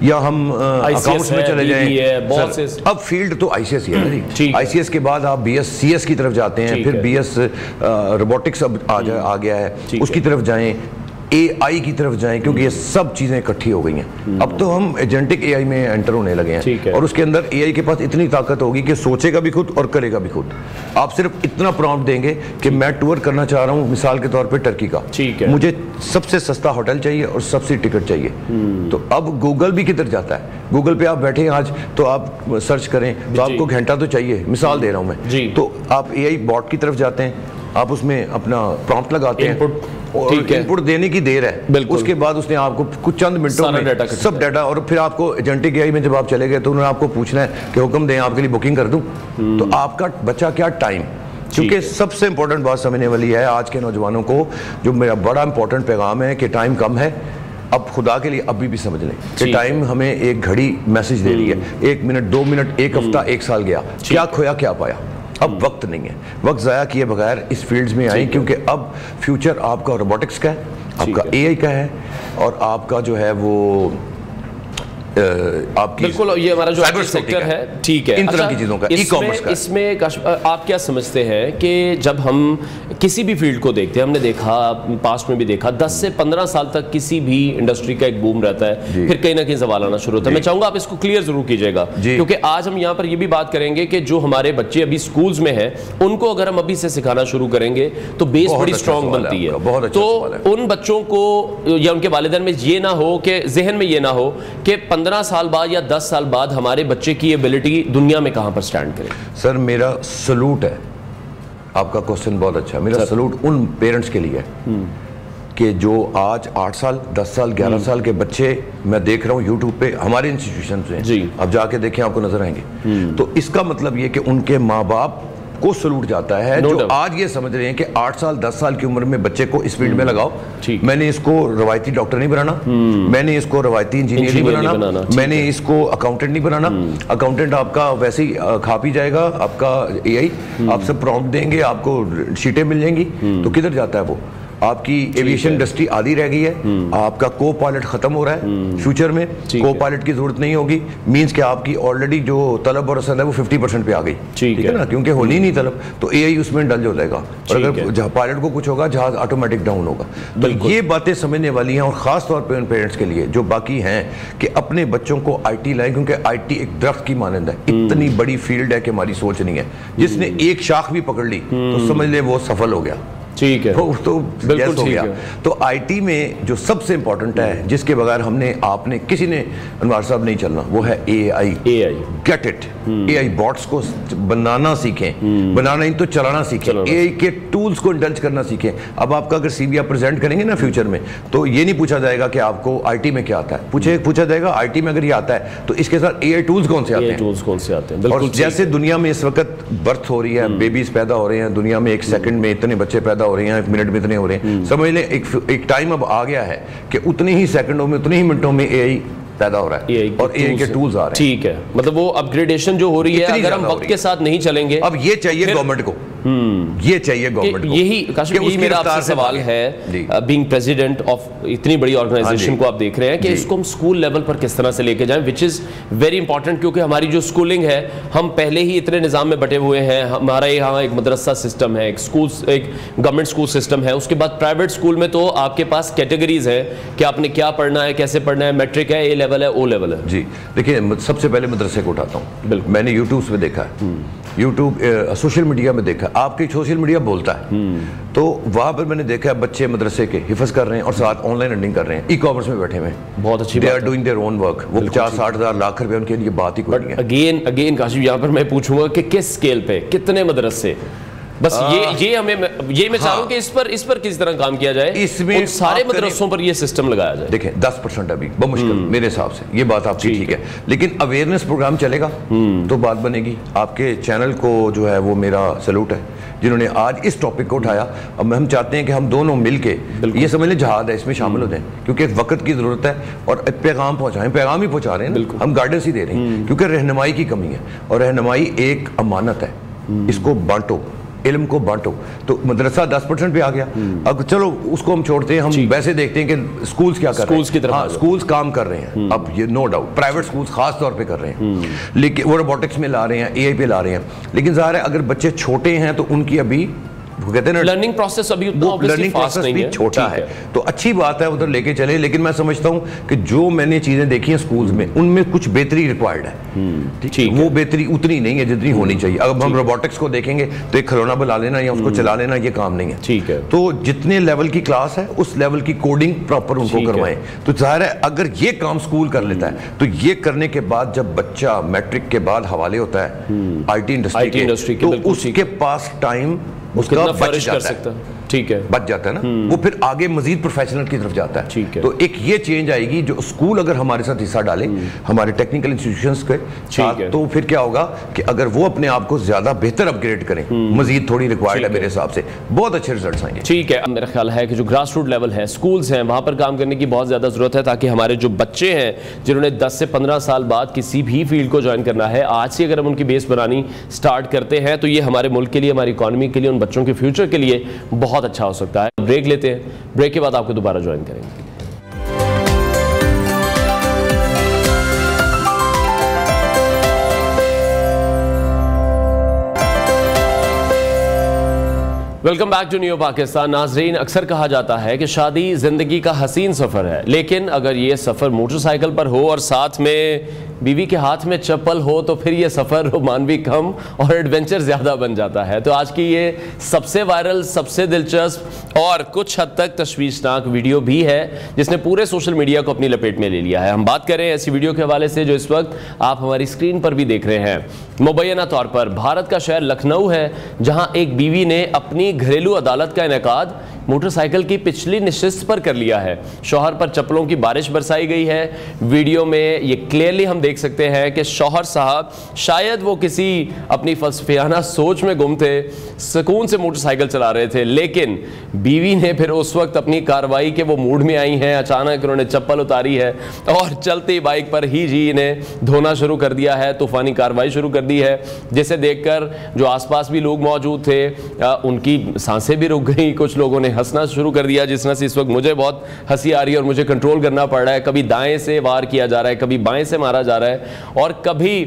یا ہم اکاؤنٹس میں چلے جائیں. اب فیلڈ تو آئی سی ایس ہی ہے نا جی, آئی سی ایس کے بعد آپ بی ایس سی ایس کی طرف جاتے ہیں, پھر بی ایس روبوٹکس اب آ گیا ہے, اس کی طرف جائیں, اے آئی کی طرف جائیں, کیونکہ یہ سب چیزیں اکٹھی ہو گئی ہیں. اب تو ہم ایجنٹک اے آئی میں انٹر ہونے لگے ہیں, اور اس کے اندر اے آئی کے پاس اتنی طاقت ہوگی کہ سوچے گا بھی خود اور کرے گا بھی خود. آپ صرف اتنا پرامپٹ دیں گے کہ میں ٹور کرنا چاہ رہا ہوں مثال کے طور پہ ٹرکی کا, مجھے سب سے سستا ہوٹل چاہیے اور سبسڈی ٹکٹ چاہیے. تو اب گوگل بھی کدھر جاتا ہے, گوگل پہ آپ بیٹھے ہیں آج تو آپ سرچ کریں تو آپ کو گھنٹہ تو چاہیے, مثال دے رہا ہوں میں, تو آپ اے آئی باٹ کی طرف جاتے ہیں, آپ اس میں اپنا پرامپٹ لگاتے ہیں, ان پٹ دینے کی دیر ہے, اس کے بعد اس نے آپ کو کچھ چند منٹوں میں سب ڈیٹا, اور پھر آپ کو ایجنٹک اے آئی میں جب آپ چلے گئے تو انہوں نے آپ کو پوچھنا ہے کہ حکم دیں آپ کے لیے بکنگ کر دوں. تو آپ کا بچہ کیا ٹائم, کیونکہ سب سے امپورٹنٹ بات سمجھنے والی ہے آج کے نوجوانوں کو, جو میرا بڑا امپورٹنٹ پیغام ہے کہ ٹائم کم ہے. اب خدا کے لیے ابھی بھی سمجھ لیں کہ ٹائم ہمیں ایک گھڑی میسج دے رہی ہے, 1 منٹ 2 منٹ, 1 ہفتہ 1 سال گیا, کیا کھویا کیا پایا. اب وقت نہیں ہے, وقت ضائع کیے بغیر اس فیلڈز میں آئیں, کیونکہ اب فیوچر آپ کا روبوٹکس کا ہے, آپ کا اے آئی کا ہے, اور آپ کا جو ہے وہ آپ کی بالکل یہ ہمارا جو سیکٹر ہے, ٹھیک ہے, ان طرح کی چیزوں کا, ای کامرس کا. اس میں آپ کیا سمجھتے ہیں کہ جب ہم کسی بھی فیلڈ کو دیکھتے ہیں, ہم نے دیکھا پاسٹ میں بھی دیکھا 10 سے 15 سال تک کسی بھی انڈسٹری کا ایک بوم رہتا ہے, پھر کہیں نہ کہیں زوال آنا شروع ہوتا ہے. میں چاہوں گا آپ اس کو کلیئر ضرور کیجیے گا, کیونکہ آج ہم یہاں پر یہ بھی بات کریں گے کہ جو ہمارے بچے ابھی سکولز میں ہیں ان کو اگر ہم ابھی سے سکھانا شروع کریں گے تو بیس بڑی اسٹرانگ بنتی ہے. تو ان بچوں کو یا ان کے والدین میں یہ نہ ہو, کہ ذہن میں یہ نہ ہو کہ 15 سال بعد یا 10 سال بعد ہمارے بچے کی ایبلٹی دنیا میں کہاں پر سٹینڈ کرے. سر میرا سلوٹ ہے, آپ کا کوسچن بہت اچھا ہے, میرا سلوٹ ان پیرنٹس کے لیے ہے کہ جو آج 8 سال 10 سال 11 سال کے بچے میں دیکھ رہا ہوں یوٹیوب پہ ہمارے انسٹیٹیوشن سے, اب جا کے دیکھیں آپ کو نظر آئیں گے. تو اس کا مطلب یہ کہ ان کے ماں باپ کو سلوٹ جاتا ہے جو آج یہ سمجھ رہے ہیں کہ 8 سال 10 سال کی عمر میں بچے کو اس فیلڈ میں لگاؤ. میں نے اس کو روایتی ڈاکٹر نہیں بنانا, میں نے اس کو روایتی انجینئر نہیں بنانا, میں نے اس کو اکاؤنٹنٹ نہیں بنانا. اکاؤنٹنٹ آپ کا ویسے ہی کھا پی جائے گا, آپ کا اے آئی آپ سے پرومپٹ دیں گے, آپ کو شیٹیں مل جائیں گی. تو کدھر جاتا ہے وہ, آپ کی ایویشن انڈسٹری آدھی رہ گئی ہے, آپ کا کو پائلٹ ختم ہو رہا ہے, فیوچر میں کو پائلٹ کی ضرورت نہیں ہوگی, مینس کہ آپ کی آلریڈی جو طلب اور رسد ہے وہ 50% پہ آ گئی, ٹھیک ہے نا, کیونکہ ہونی نہیں طلب, تو اے آئی اس میں ڈل ہو جائے گا, اور اگر پائلٹ کو کچھ ہوگا جہاز آٹومیٹک ڈاؤن ہوگا. تو یہ باتیں سمجھنے والی ہیں, اور خاص طور پہ ان پیرنٹس کے لیے جو باقی ہیں کہ اپنے بچوں کو آئی ٹی لائیں, کیونکہ آئی ٹی ایک درخت کی مانند ہے, اتنی بڑی فیلڈ ہے کہ ہماری سوچ نہیں ہے. جس نے ایک شاخ بھی پکڑ لی تو سمجھ لے وہ سفل ہو گیا. ٹھیک ہے, تو بالکل ہو گیا. تو آئی ٹی میں جو سب سے امپورٹنٹ ہے, جس کے بغیر ہم نے آپ نے کسی نے انوار صاحب نہیں چلنا, وہ ہے اے آئی. گیٹ اٹ, اے آئی باٹس کو بنانا سیکھیں, بنانا نہیں تو چلانا سیکھیں, اے آئی کے ٹولز کو انڈلج کرنا سیکھیں. اب آپ کا اگر سی وی آپ پریزنٹ کریں گے نا فیوچر میں, تو یہ نہیں پوچھا جائے گا کہ آپ کو آئی ٹی میں کیا آتا ہے, پوچھا جائے گا آئی ٹی میں اگر یہ آتا ہے تو اس کے ساتھ اے آئی ٹولز کون سے آتے ہیں. اور جیسے دنیا میں اس وقت برتھ ہو رہی ہے, بیبیز پیدا ہو رہے ہیں دنیا میں, ایک سیکنڈ میں اتنے بچے پیدا ہو رہے ہیں, ایک منٹ میں اتنے ہو رہے ہیں, سمجھ لیں ایک ٹائم اب آ گیا ہے کہ اتنے ہی سیکنڈوں میں, اتنے ہی منٹوں میں اے آئی پیدا ہو رہا ہے اور اے آئی کے ٹولز آ رہے ہیں. ٹھیک ہے, مطلب وہ اپ گریڈیشن جو ہو رہی ہے, اگر ہم وقت کے ساتھ نہیں چلیں گے, اب یہ چاہیے گورنمنٹ کو, یہ چاہیے گورنمنٹ کو. یہی میرا آپ سے سوال ہے, بینگ پریزیڈنٹ آف اتنی بڑی آرگنائزیشن کو آپ دیکھ رہے ہیں, کہ اس کو ہم اسکول لیول پر کس طرح سے لے کے جائیں, وچ از ویری امپورٹنٹ, کیونکہ ہماری جو اسکولنگ ہے, ہم پہلے ہی اتنے نظام میں بٹے ہوئے ہیں. ہمارا یہاں ایک مدرسہ سسٹم ہے, ایک گورنمنٹ اسکول سسٹم ہے, اس کے بعد پرائیویٹ اسکول میں تو آپ کے پاس کیٹیگریز ہیں کہ آپ نے کیا پڑھنا ہے, کیسے پڑھنا ہے, میٹرک ہے, اے لیول ہے, او لیول ہے. جی دیکھیں, سب سے پہلے مدرسے کو اٹھاتا ہوں. بالکل, میں نے یوٹیوب پہ دیکھا ہے, یوٹیوب سوشل میڈیا میں دیکھا, آپ کی سوشل میڈیا بولتا ہے, تو وہاں پر میں نے دیکھا ہے بچے مدرسے کے حفظ کر رہے ہیں اور ساتھ آن لائن ارننگ کر رہے ہیں, ای کامرس میں بیٹھے ہوئے ہیں. بہت اچھی بات, they are doing their own work. وہ 50-60 ہزار لاکھ روپے ان کے لیے بات ہی کوئی نہیں ہے. اگین کاشف, یہاں پر میں پوچھوں گا کہ کس اسکیل پہ, کتنے مدرسے, بس یہ میں چاہ رہا ہوں کہ اس پر کس طرح کام کیا جائے, اس میں ان سارے مدرسوں پر یہ سسٹم لگایا جائے. دیکھیں 10% ابھی بمشکل میرے حساب سے, یہ بات آپ کی ٹھیک ہے, لیکن اویئرنیس پروگرام چلے گا تو بات بنے گی. آپ کے چینل کو جو ہے وہ میرا سلوٹ ہے, جنہوں نے آج اس ٹاپک کو اٹھایا. اب ہم چاہتے ہیں کہ ہم دونوں مل کے, یہ سمجھ لیں جہاد ہے, اس میں شامل ہو جائیں, کیونکہ وقت کی ضرورت ہے اور پیغام پہنچائیں. پیغام ہی پہنچا رہے ہیں, ہم گائیڈنس ہی دے رہے ہیں, کیونکہ رہنمائی کی کمی ہے, اور رہنمائی ایک امانت ہے, اس کو بانٹو, علم کو بانٹو. تو مدرسہ 10% پہ آ گیا. اب چلو اس کو ہم چھوڑتے ہیں, ہم ویسے دیکھتے ہیں کہ سکولز کیا کر رہے ہیں. ہاں, سکولز کام کر رہے ہیں, اب یہ نو ڈاؤٹ پرائیویٹ سکولز خاص طور پہ کر رہے ہیں, لیکن وہ روبوٹکس میں لا رہے ہیں, اے آئی پہ لا رہے ہیں. لیکن ظاہر ہے اگر بچے چھوٹے ہیں تو ان کی ابھی کہتے ہیں نا لرننگ پروسیس بھی چھوٹا ہے, تو اچھی بات ہے ادھر لے کے چلے. لیکن میں سمجھتا ہوں کہ جو میں نے چیزیں دیکھی ہیں سکولز میں, ان میں کچھ بہتری ریکوائرڈ ہے, وہ بہتری اتنی نہیں ہے جتنی ہونی چاہیے. اب ہم روبوٹکس کو دیکھیں گے تو ایک کھلونا بنا لینا یا اس کو چلا لینا یہ کام نہیں ہے. ٹھیک ہے, تو جتنے لیول کی کلاس ہے اس لیول کی کوڈنگ پراپر ان کو کروائیں. تو ظاہر ہے اگر یہ کام سکول کر لیتا ہے, تو یہ کرنے کے بعد جب بچہ میٹرک کے بعد حوالے ہوتا ہے آئی ٹی انڈسٹری کے, تو اس کے پاس ٹائم اس کا بچ جاتا ہے. ٹھیک ہے, بچ جاتا ہے نا, وہ پھر آگے مزید پروفیشنل کی طرف جاتا ہے. تو ایک یہ چینج آئے گی جو اسکول اگر ہمارے ساتھ حصہ ڈالے, ہمارے ٹیکنیکل انسٹیٹیوشنز کے ساتھ, تو پھر کیا ہوگا کہ اگر وہ اپنے آپ کو زیادہ بہتر اپ گریڈ کریں, مزید تھوڑی ریکوائرڈ ہے میرے حساب سے, بہت اچھے ریزلٹس آئیں گے. ٹھیک ہے, میرا خیال ہے کہ جو گراس روٹ لیول ہے, سکولز ہیں, وہاں پر کام کرنے کی بہت زیادہ ضرورت ہے, تاکہ ہمارے جو بچے ہیں جنہوں نے 10 سے 15 سال بعد کسی بھی فیلڈ کو جوائن کرنا ہے, آج سے اگر ہم ان کی بیس بنانی سٹارٹ کرتے ہیں, تو یہ ہمارے ملک کے لیے, ہماری اکانومی کے لیے, ان بچوں کے فیوچر کے لیے بہت اچھا ہو سکتا ہے. بریک لیتے ہیں, بریک کے بعد آپ کو دوبارہ جوائن کریں گے. Welcome back to new Pakistan. ناظرین, اکثر کہا جاتا ہے کہ شادی زندگی کا حسین سفر ہے, لیکن اگر یہ سفر موٹر سائیکل پر ہو اور ساتھ میں بیوی کے ہاتھ میں چپل ہو, تو پھر یہ سفر رومانوی کم اور ایڈونچر زیادہ بن جاتا ہے. تو آج کی یہ سب سے وائرل, سب سے دلچسپ اور کچھ حد تک تشویشناک ویڈیو بھی ہے, جس نے پورے سوشل میڈیا کو اپنی لپیٹ میں لے لیا ہے. ہم بات کریں ایسی ویڈیو کے حوالے سے جو اس وقت آپ ہماری اسکرین پر بھی دیکھ رہے ہیں. مبینہ طور پر بھارت کا شہر لکھنؤ ہے, جہاں ایک بیوی نے اپنی گھریلو عدالت کا انعقاد موٹر سائیکل کی پچھلی نشست پر کر لیا ہے. شوہر پر چپلوں کی بارش برسائی گئی ہے. ویڈیو میں یہ کلیئرلی ہم دیکھ سکتے ہیں کہ شوہر صاحب شاید وہ کسی اپنی فلسفیانہ سوچ میں گم تھے, سکون سے موٹر سائیکل چلا رہے تھے, لیکن بیوی نے پھر اس وقت اپنی کارروائی کے وہ موڈ میں آئی ہیں, اچانک انہوں نے چپل اتاری ہے اور چلتی بائک پر ہی جی انہیں دھونا شروع کر دیا ہے, طوفانی کارروائی شروع کر دی ہے, جسے دیکھ کر جو آس پاس بھی لوگ موجود تھے ان کی سانسیں بھی رک گئیں. کچھ لوگوں نے ہنسنا شروع کر دیا, جس طرح سے اس وقت مجھے بہت ہنسی آ رہی ہے اور مجھے کنٹرول کرنا پڑ رہا ہے. کبھی دائیں سے وار کیا جا رہا ہے, کبھی بائیں سے مارا جا رہا ہے, اور کبھی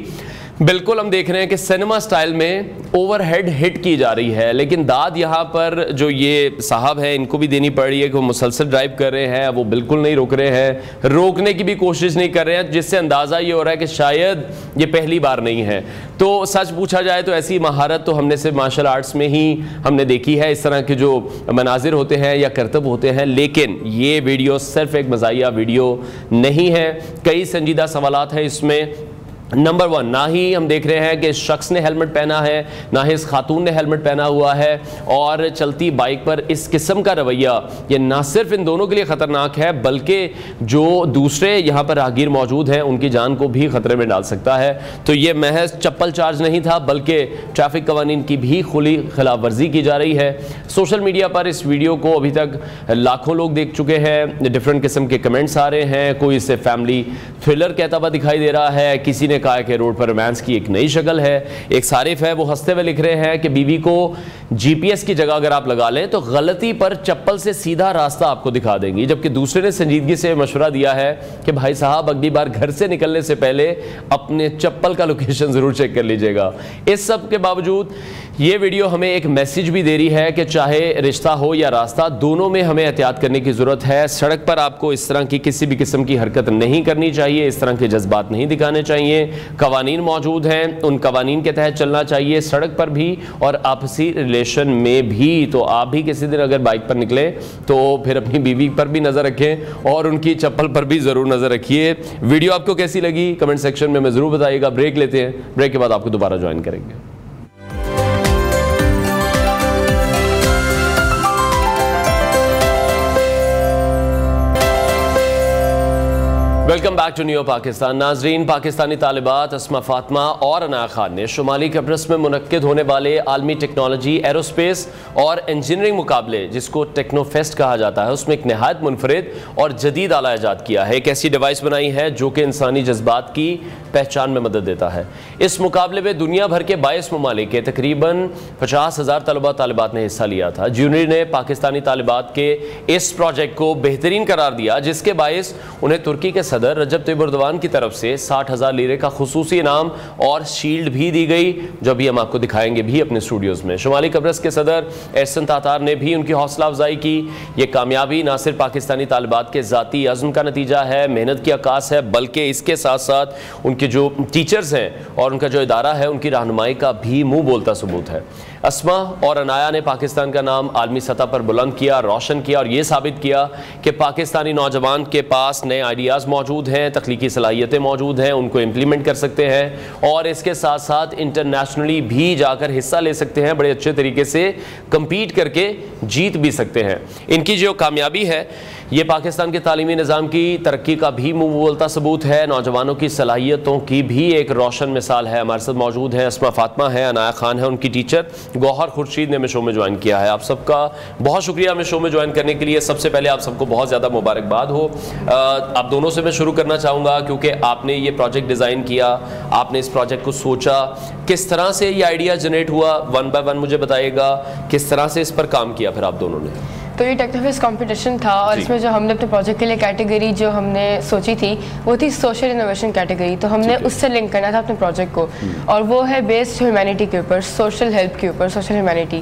بالکل ہم دیکھ رہے ہیں کہ سینما سٹائل میں اوور ہیڈ ہٹ کی جا رہی ہے، لیکن داد یہاں پر جو یہ صاحب ہیں ان کو بھی دینی پڑ رہی ہے کہ وہ مسلسل ڈرائیو کر رہے ہیں، وہ بالکل نہیں روک رہے ہیں، روکنے کی بھی کوشش نہیں کر رہے ہیں، جس سے اندازہ یہ ہو رہا ہے کہ شاید یہ پہلی بار نہیں ہے۔ تو سچ پوچھا جائے تو ایسی مہارت تو ہم نے صرف مارشل آرٹس میں ہی ہم نے دیکھی ہے، اس طرح کے جو مناظر ہوتے ہیں یا کرتب ہوتے ہیں، لیکن یہ ویڈیو صرف ایک مزاحیہ ویڈیو نہیں ہے، کئی سنجیدہ سوالات ہیں اس میں۔ نمبر 1، نہ ہی ہم دیکھ رہے ہیں کہ اس شخص نے ہیلمٹ پہنا ہے، نہ ہی اس خاتون نے ہیلمٹ پہنا ہوا ہے، اور چلتی بائک پر اس قسم کا رویہ یہ نہ صرف ان دونوں کے لیے خطرناک ہے بلکہ جو دوسرے یہاں پر راہگیر موجود ہیں ان کی جان کو بھی خطرے میں ڈال سکتا ہے۔ تو یہ محض چپل چارج نہیں تھا بلکہ ٹریفک قوانین کی بھی کھلی خلاف ورزی کی جا رہی ہے۔ سوشل میڈیا پر اس ویڈیو کو ابھی تک لاکھوں لوگ دیکھ چکے ہیں، ڈفرینٹ قسم کے کمنٹس آ رہے ہیں، کوئی اسے فیملی تھرلر کہتا ہوا دکھائی دے رہا ہے، کسی نے کہا کہ روڈ پر رومانس کی ایک نئی شکل ہے۔ ایک صارف ہے وہ ہنستے ہوئے لکھ رہے ہیں کہ بیوی کو جی پی ایس کی جگہ اگر آپ لگا لیں تو غلطی پر چپل سے سیدھا راستہ آپ کو دکھا دیں گی، جبکہ دوسرے نے سنجیدگی سے مشورہ دیا ہے کہ بھائی صاحب اگلی بار گھر سے نکلنے سے پہلے اپنے چپل کا لوکیشن ضرور چیک کر لیجئے گا۔ اس سب کے باوجود یہ ویڈیو ہمیں ایک میسیج بھی دے رہی ہے کہ چاہے رشتہ ہو یا راستہ، دونوں میں ہمیں احتیاط کرنے کی ضرورت ہے۔ سڑک پر آپ کو اس طرح کی کسی بھی قسم کی حرکت نہیں کرنی چاہیے، اس طرح کے جذبات نہیں دکھانے چاہیے۔ قوانین موجود ہیں، ان قوانین کے تحت چلنا چاہیے، سڑک پر بھی اور آپسی ریلیشن میں بھی۔ تو آپ بھی کسی دن اگر بائک پر نکلیں تو پھر اپنی بیوی پر بھی نظر رکھیں اور ان کی چپل پر بھی ضرور نظر رکھیے۔ ویڈیو آپ کو کیسی لگی کمنٹ سیکشن میں ضرور بتائیے گا۔ بریک لیتے ہیں، بریک کے بعد آپ کو دوبارہ جوائن کریں گے۔ Welcome back to new Pakistan. ناظرین، پاکستانی طالبات اسما فاطمہ اور عنایا خان نے شمالی قبرص میں منعقد ہونے والے عالمی ٹیکنالوجی، ایروسپیس اور انجینئرنگ مقابلے جس کو ٹیکنو فیسٹ کہا جاتا ہے، اس میں ایک نہایت منفرد اور جدید آلہ ایجاد کیا ہے۔ ایک ایسی ڈیوائس بنائی ہے جو کہ انسانی جذبات کی پہچان میں مدد دیتا ہے۔ اس مقابلے میں دنیا بھر کے 22 ممالک کے تقریباً 50,000 طلبہ طالبات نے حصہ لیا تھا۔ جیوری نے پاکستانی طالبات کے اس پروجیکٹ کو بہترین قرار دیا، جس کے باعث انہیں ترکی کے صدر رجب طیب اردوان کی طرف سے 60,000 لیرے کا خصوصی انعام اور شیلڈ بھی دی گئی، جو ابھی ہم آپ کو دکھائیں گے بھی اپنے اسٹوڈیوز میں۔ شمالی قبرص کے صدر احسن تاتار نے بھی ان کی حوصلہ افزائی کی۔ یہ کامیابی نہ صرف پاکستانی طالبات کے ذاتی عزم کا نتیجہ ہے، محنت کی عکاس ہے، بلکہ اس کے ساتھ ساتھ ان کے جو ٹیچرز ہیں اور ان کا جو ادارہ ہے ان کی رہنمائی کا بھی منہ بولتا ثبوت ہے۔ اسما اور عنایا نے پاکستان کا نام عالمی سطح پر بلند کیا، روشن کیا اور یہ ثابت کیا کہ پاکستانی نوجوان کے پاس نئے آئیڈیاز موجود ہیں، تخلیقی صلاحیتیں موجود ہیں، ان کو امپلیمنٹ کر سکتے ہیں اور اس کے ساتھ ساتھ انٹرنیشنلی بھی جا کر حصہ لے سکتے ہیں، بڑے اچھے طریقے سے کمپیٹ کر کے جیت بھی سکتے ہیں۔ ان کی جو کامیابی ہے یہ پاکستان کے تعلیمی نظام کی ترقی کا بھی منہ بولتا ثبوت ہے، نوجوانوں کی صلاحیتوں کی بھی ایک روشن مثال ہے۔ ہمارے ساتھ موجود ہیں اسما فاطمہ ہے، عنایا خان ہے ان کی ٹیچر، گوہر خورشید نے ہمیں شو میں جوائن کیا ہے۔ آپ سب کا بہت شکریہ ہمیں شو میں جوائن کرنے کے لیے۔ سب سے پہلے آپ سب کو بہت زیادہ مبارکباد ہو۔ آپ دونوں سے میں شروع کرنا چاہوں گا کیونکہ آپ نے یہ پروجیکٹ ڈیزائن کیا، آپ نے اس پروجیکٹ کو سوچا، کس طرح سے یہ آئیڈیا جنریٹ ہوا، ون بائی ون مجھے بتائیے گا کس طرح سے اس پر کام کیا پھر آپ دونوں نے؟ تو یہ ٹیکنو فیسٹ کمپٹیشن تھا اور اس میں جو ہم نے اپنے پروجیکٹ کے لیے کیٹیگری جو ہم نے سوچی تھی وہ تھی سوشل انوویشن کیٹیگری، تو ہم نے اس سے لنک کرنا تھا اپنے پروجیکٹ کو، اور وہ ہے بیسڈ ہیومینٹی کے اوپر، سوشل ہیلپ کے اوپر، سوشل ہیومینٹی۔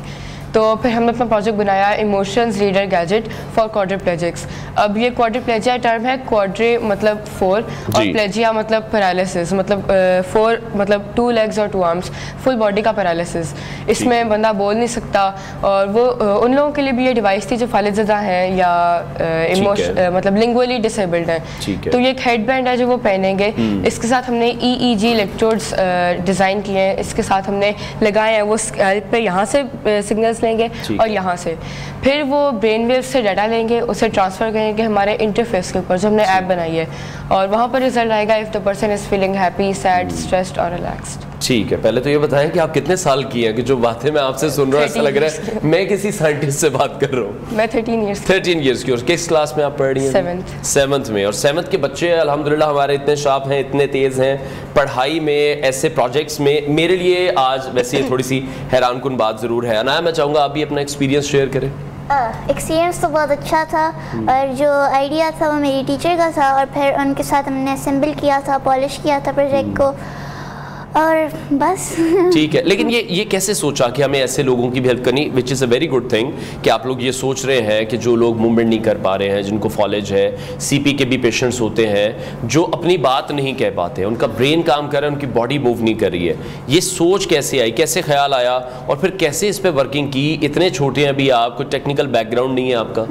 تو پھر ہم نے اپنا پروجیکٹ بنایا ایموشنز ریڈر گیجٹ فار کوادریپلیجکس۔ اب یہ کوادریپلیجیا ٹرم ہے، کوادری مطلب 4 اور پلیجیا مطلب پیرالسس، مطلب 4 مطلب 2 لیگز اور 2 آرمس، فل باڈی کا پیرالسس۔ اس میں بندہ بول نہیں سکتا، اور وہ ان لوگوں کے لیے بھی یہ ڈیوائس تھی جو فالج زدہ ہیں یا مطلب لنگولی ڈسیبلڈ ہیں۔ تو یہ ایک ہیڈ بینڈ ہے جو وہ پہنیں گے، اس کے ساتھ ہم نے EEG الیکٹروڈس ڈیزائن کیے ہیں، اس کے ساتھ ہم نے لگائے ہیں، وہ اسکیلپ پہ یہاں سے سگنلس لیں گے اور یہاں سے پھر وہ برین ویو سے ڈیٹا لیں گے، اسے ٹرانسفر کریں گے ہمارے انٹرفیس کے اوپر جو ہم نے ایپ بنائی ہے، اور وہاں پر رزلٹ آئے گا if the person is feeling happy, sad, stressed اور ریلیکسڈ۔ ٹھیک ہے، پہلے تو یہ بتائیں کہ آپ کتنے سال کی ہیں کہ جو باتیں میں آپ سے سن رہا ہوں ایسا لگ رہا ہے میں کسی سائنٹسٹ سے بات کر رہا ہوں۔ میں 13 ایئرس کی۔ اور کس کلاس میں آپ پڑھ رہی ہیں؟ 7th میں۔ اور 7th کے بچے الحمدللہ ہمارے اتنے شارپ ہیں، اتنے تیز ہیں پڑھائی میں، ایسے پروجیکٹس میں۔ میرے لیے آج ویسے تھوڑی سی حیران کن بات ضرور ہے۔ عنایا میں چاہوں گا آپ بھی اپنا ایکسپیرینس شیئر کریں۔ ایکسپیرینس تو بہت اچھا تھا، اور جو آئیڈیا تھا وہ میری ٹیچر کا تھا، اور پھر ان کے ساتھ ہم نے اسمبل کیا تھا، پالش کیا تھا پروجیکٹ کو، اور بس. ٹھیک ہے, لیکن یہ کیسے سوچا کہ ہمیں ایسے لوگوں کی بھی ہیلپ کرنی, وچ از اے ویری گڈ تھنگ کہ آپ لوگ یہ سوچ رہے ہیں کہ جو لوگ موومنٹ نہیں کر پا رہے ہیں, جن کو فالج ہے, سی پی کے بھی پیشنٹس ہوتے ہیں جو اپنی بات نہیں کہہ پاتے, ان کا برین کام کر رہا ہے, ان کی باڈی موو نہیں کر رہی ہے. یہ سوچ کیسے آئی, کیسے خیال آیا, اور پھر کیسے اس پہ ورکنگ کی؟ اتنے چھوٹے ہیں ابھی آپ, کوئی ٹیکنیکل بیک گراؤنڈ نہیں ہے آپ کا.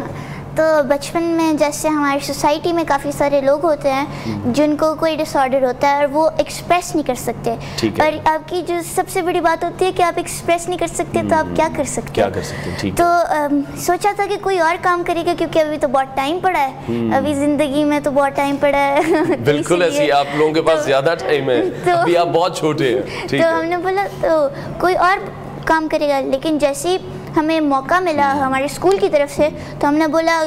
تو بچپن میں جیسے ہماری سوسائٹی میں کافی سارے لوگ ہوتے ہیں جن کو کوئی ڈس آرڈر ہوتا ہے اور وہ ایکسپریس نہیں کر سکتے, اور آپ کی جو سب سے بڑی بات ہوتی ہے کہ آپ ایکسپریس نہیں کر سکتے تو آپ کیا کر سکتے ہیں. تو سوچا تھا کہ کوئی اور کام کرے گا, کیونکہ ابھی تو بہت ٹائم پڑا ہے, ابھی زندگی میں تو بہت ٹائم پڑا ہے. بالکل ایسی آپ لوگوں کے پاس زیادہ ٹائم ہے, ابھی آپ بہت چھوٹے ہیں. تو ہم نے بولا تو کوئی اور کام کرے گا, لیکن جیسے ہی ہمیں موقع ملا ہمارے اسکول کی طرف سے تو ہم نے بولا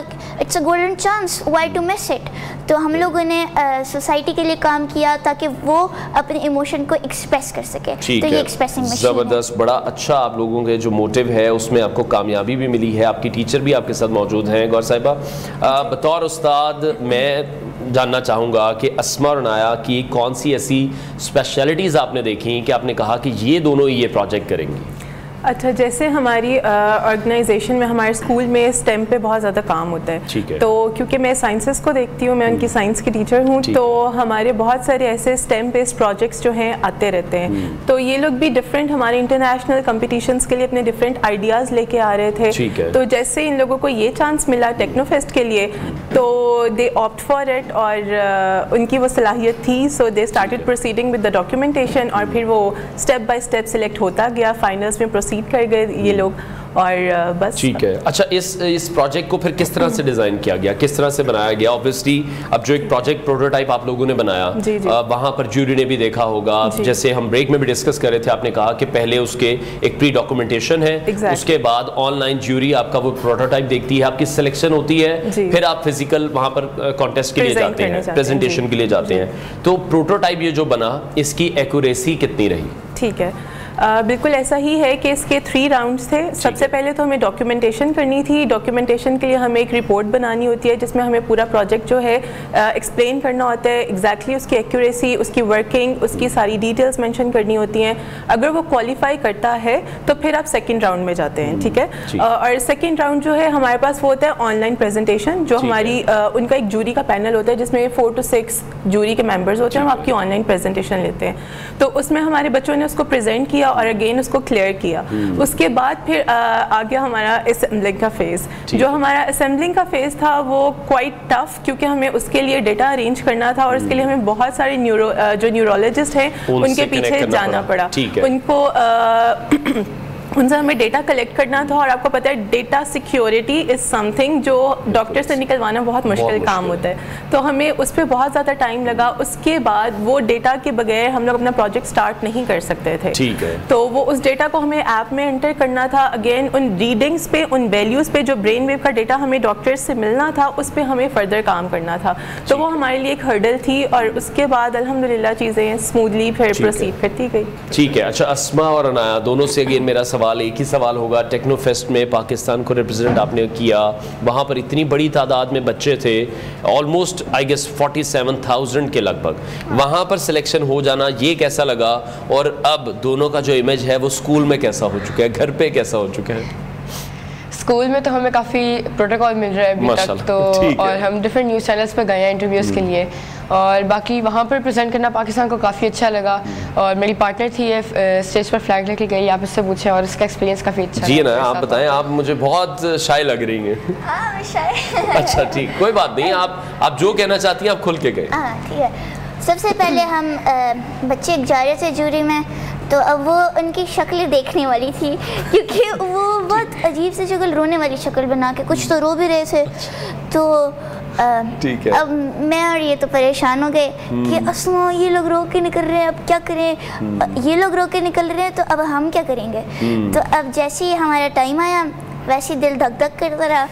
it's a golden chance, why to miss it. تو ہم لوگوں نے سوسائٹی کے لیے کام کیا تاکہ وہ اپنے ایموشن کو ایکسپریس کر سکے. تو یہ ایکسپریسنگ مشین ہے. زبردست, بڑا اچھا آپ لوگوں کے جو موٹیو ہے اس میں آپ کو کامیابی بھی ملی ہے. آپ کی ٹیچر بھی آپ کے ساتھ موجود ہیں گور صاحبہ. بطور استاد میں جاننا چاہوں گا کہ اسما اور عنایا کی کون سی ایسی اسپیشلٹیز آپ نے دیکھیں کہ آپ نے کہا کہ یہ دونوں ہی یہ پروجیکٹ کریں گی؟ اچھا, جیسے ہماری آرگنائزیشن میں ہمارے اسکول میں اسٹیم پہ بہت زیادہ کام ہوتا ہے, تو کیونکہ میں سائنسز کو دیکھتی ہوں, میں ان کی سائنس کی ٹیچر ہوں, تو ہمارے بہت سارے ایسے اسٹیم بیسڈ پروجیکٹس جو ہیں آتے رہتے ہیں. تو یہ لوگ بھی ڈفرینٹ ہمارے انٹرنیشنل کمپٹیشنس کے لیے اپنے ڈفرینٹ آئیڈیاز لے کے آ رہے تھے. تو جیسے ان لوگوں کو یہ چانس ملا ٹیکنو فیسٹ کے لیے تو دے آپٹ فار اٹ, اور ان کی وہ صلاحیت تھی, so they started proceeding with the documentation, اور پھر وہ اسٹیپ بائی اسٹیپ سلیکٹ ہوتا گیا, فائنلس میں پروسیڈ کر گئے یہ لوگ, اور بس. ٹھیک ہے. اچھا, اس پروجیکٹ کو پھر کس طرح سے ڈیزائن کیا گیا, کس طرح سے بنایا گیا؟ اوبویسلی اب جو ایک پروجیکٹ پروٹوٹائپ آپ لوگوں نے بنایا, وہاں پر جیوری نے بھی دیکھا ہوگا, جیسے ہم بریک میں بھی ڈسکس کر رہے تھے, آپ نے کہا کہ پہلے اس کے ایک پری ڈاکومنٹیشن ہے, اس کے بعد آن لائن جیوری آپ کا وہ پروٹوٹائپ دیکھتی ہے, آپ کی سلیکشن ہوتی ہے, پھر آپ فزیکل وہاں پر کانٹیسٹ کے لیے جاتے ہیں, پریزنٹیشن کے لیے جاتے ہیں. تو پروٹوٹائپ یہ جو بنا, اس کی ایکوریسی کتنی رہی؟ ٹھیک ہے, بالکل ایسا ہی ہے کہ اس کے 3 راؤنڈس تھے. سب سے پہلے تو ہمیں ڈاکیومنٹیشن کرنی تھی. ڈاکیومنٹیشن کے لیے ہمیں ایک رپورٹ بنانی ہوتی ہے جس میں ہمیں پورا پروجیکٹ جو ہے ایکسپلین کرنا ہوتا ہے, ایگزیکٹلی اس کی ایکوریسی, اس کی ورکنگ, اس کی ساری ڈیٹیلز مینشن کرنی ہوتی ہیں. اگر وہ کوالیفائی کرتا ہے تو پھر آپ سیکنڈ راؤنڈ میں جاتے ہیں. ٹھیک ہے, اور سیکنڈ راؤنڈ جو ہے ہمارے پاس وہ ہوتا ہے آن لائن پریزنٹیشن, جو ہماری ان کا ایک جوری کا پینل ہوتا ہے جس میں 4 to 6 جوری کے ممبرز ہوتے ہیں, وہ آپ کی آن لائن پریزنٹیشن لیتے ہیں. تو اس میں ہمارے بچوں نے اس کو پریزنٹ کیا اور اگین اس کو کلیئر کیا. اس کے بعد پھر آ گیا ہمارا اسمبلنگ کا فیز. جو ہمارا اسمبلنگ کا فیز تھا وہ کوائٹ ٹف, کیونکہ ہمیں اس کے لیے ڈیٹا ارینج کرنا تھا, اور اس کے لیے ہمیں بہت سارے جو نیورولوجسٹ ہیں ان کے پیچھے جانا پڑا. ان کو ان سے ہمیں ڈیٹا کلیکٹ کرنا تھا, اور آپ کو پتہ ہے ڈیٹا سیکیورٹی از سم تھنگ جو ڈاکٹر سے نکلوانا بہت مشکل کام ہوتا ہے. تو ہمیں اس پہ بہت زیادہ ٹائم لگا. اس کے بعد وہ ڈیٹا کے بغیر ہم لوگ اپنا پروجیکٹ سٹارٹ نہیں کر سکتے تھے. تو وہ اس ڈیٹا کو ہمیں ایپ میں انٹر کرنا تھا. اگین ان ریڈنگس پہ, ان ویلیوز پہ, جو برین ویو کا ڈیٹا ہمیں ڈاکٹر سے ملنا تھا, اس پہ ہمیں فردر کام کرنا تھا. تو وہ ہمارے لیے ایک ہرڈل تھی, اور اس کے بعد الحمدللہ چیزیں اسموتھلی پھر پروسیڈ کرتی گئی. ٹھیک ہے. اچھا, اسما اور عنایا دونوں سے اگین میرا سوال ایک ہی سوال ہوگا. ٹیکنو فیسٹ میں پاکستان کو ریپرزینٹ آپ نے کیا, وہاں پر اتنی بڑی تعداد میں بچے تھے, آلموسٹ آئی گیس 47,000 کے لگ بھگ, وہاں پر سلیکشن ہو جانا یہ کیسا لگا, اور اب دونوں کا جو امیج ہے وہ اسکول میں کیسا ہو چکا ہے, گھر پہ کیسا ہو چکا ہے؟ اسکول میں تو ہمیں کافی پروٹوکول مل رہا ہے ابھی تک, تو اور ہم ڈفرینٹ نیوز چینلس پہ گئے ہیں انٹرویوز کے لیے, اور باقی وہاں پر پریزنٹ کرنا پاکستان کو کافی اچھا لگا. اور میری پارٹنر تھی, اسٹیج پر فلیگ لے کے گئی, آپ اس سے پوچھیں, اور اس کا ایکسپیرینس کافی اچھا. جی نا, آپ بتائیں, آپ مجھے بہت شائع لگ رہی ہیں. اچھا ٹھیک, کوئی بات نہیں, آپ جو کہنا چاہتی ہیں آپ کھل کے کہیں. ٹھیک ہے. سب سے پہلے ہم بچے جا رہے تھے جوری میں, تو اب وہ ان کی شکلیں دیکھنے والی تھی, کیونکہ وہ بہت عجیب سی شکل, رونے والی شکل بنا کے, کچھ تو رو بھی رہے تھے. تو اب میں اور یہ تو پریشان ہو گئے کہ اسما یہ لوگ رو کے نکل رہے ہیں, اب کیا کریں, یہ لوگ رو کے نکل رہے ہیں, تو اب ہم کیا کریں گے. تو اب جیسے ہی ہمارا ٹائم آیا ویسے ہی دل دھک دھک کرتا رہا.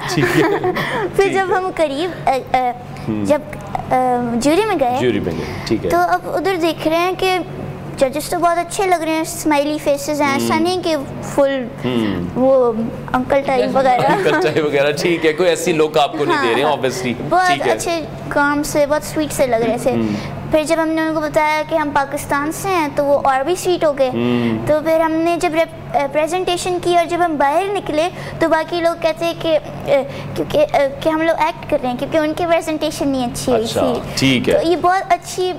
پھر جب ہم قریب جب جوری میں گئے, تو اب ادھر دیکھ رہے ہیں کہ ججز تو بہت اچھے لگ رہے ہیں, اسمائلی فیسز ہیں, ایسا نہیں کہ فل وہ انکل ٹائپ وغیرہ. ٹھیک ہے, کوئی ایسی لوگ آپ کو نہیں دے رہے ہیں, obviously بہت اچھے کام سے, بہت سویٹ سے لگ رہے تھے. پھر جب ہم نے ان کو بتایا کہ ہم پاکستان سے ہیں تو وہ اور بھی سویٹ ہو گئے. تو پھر ہم نے جب پریزنٹیشن کی اور جب ہم باہر نکلے تو باقی لوگ کہتے ہیں کہ ہم لوگ ایکٹ کر رہے ہیں کیونکہ ان کی پریزنٹیشن نہیں اچھی ہوئی تھی. تو یہ بہت اچھی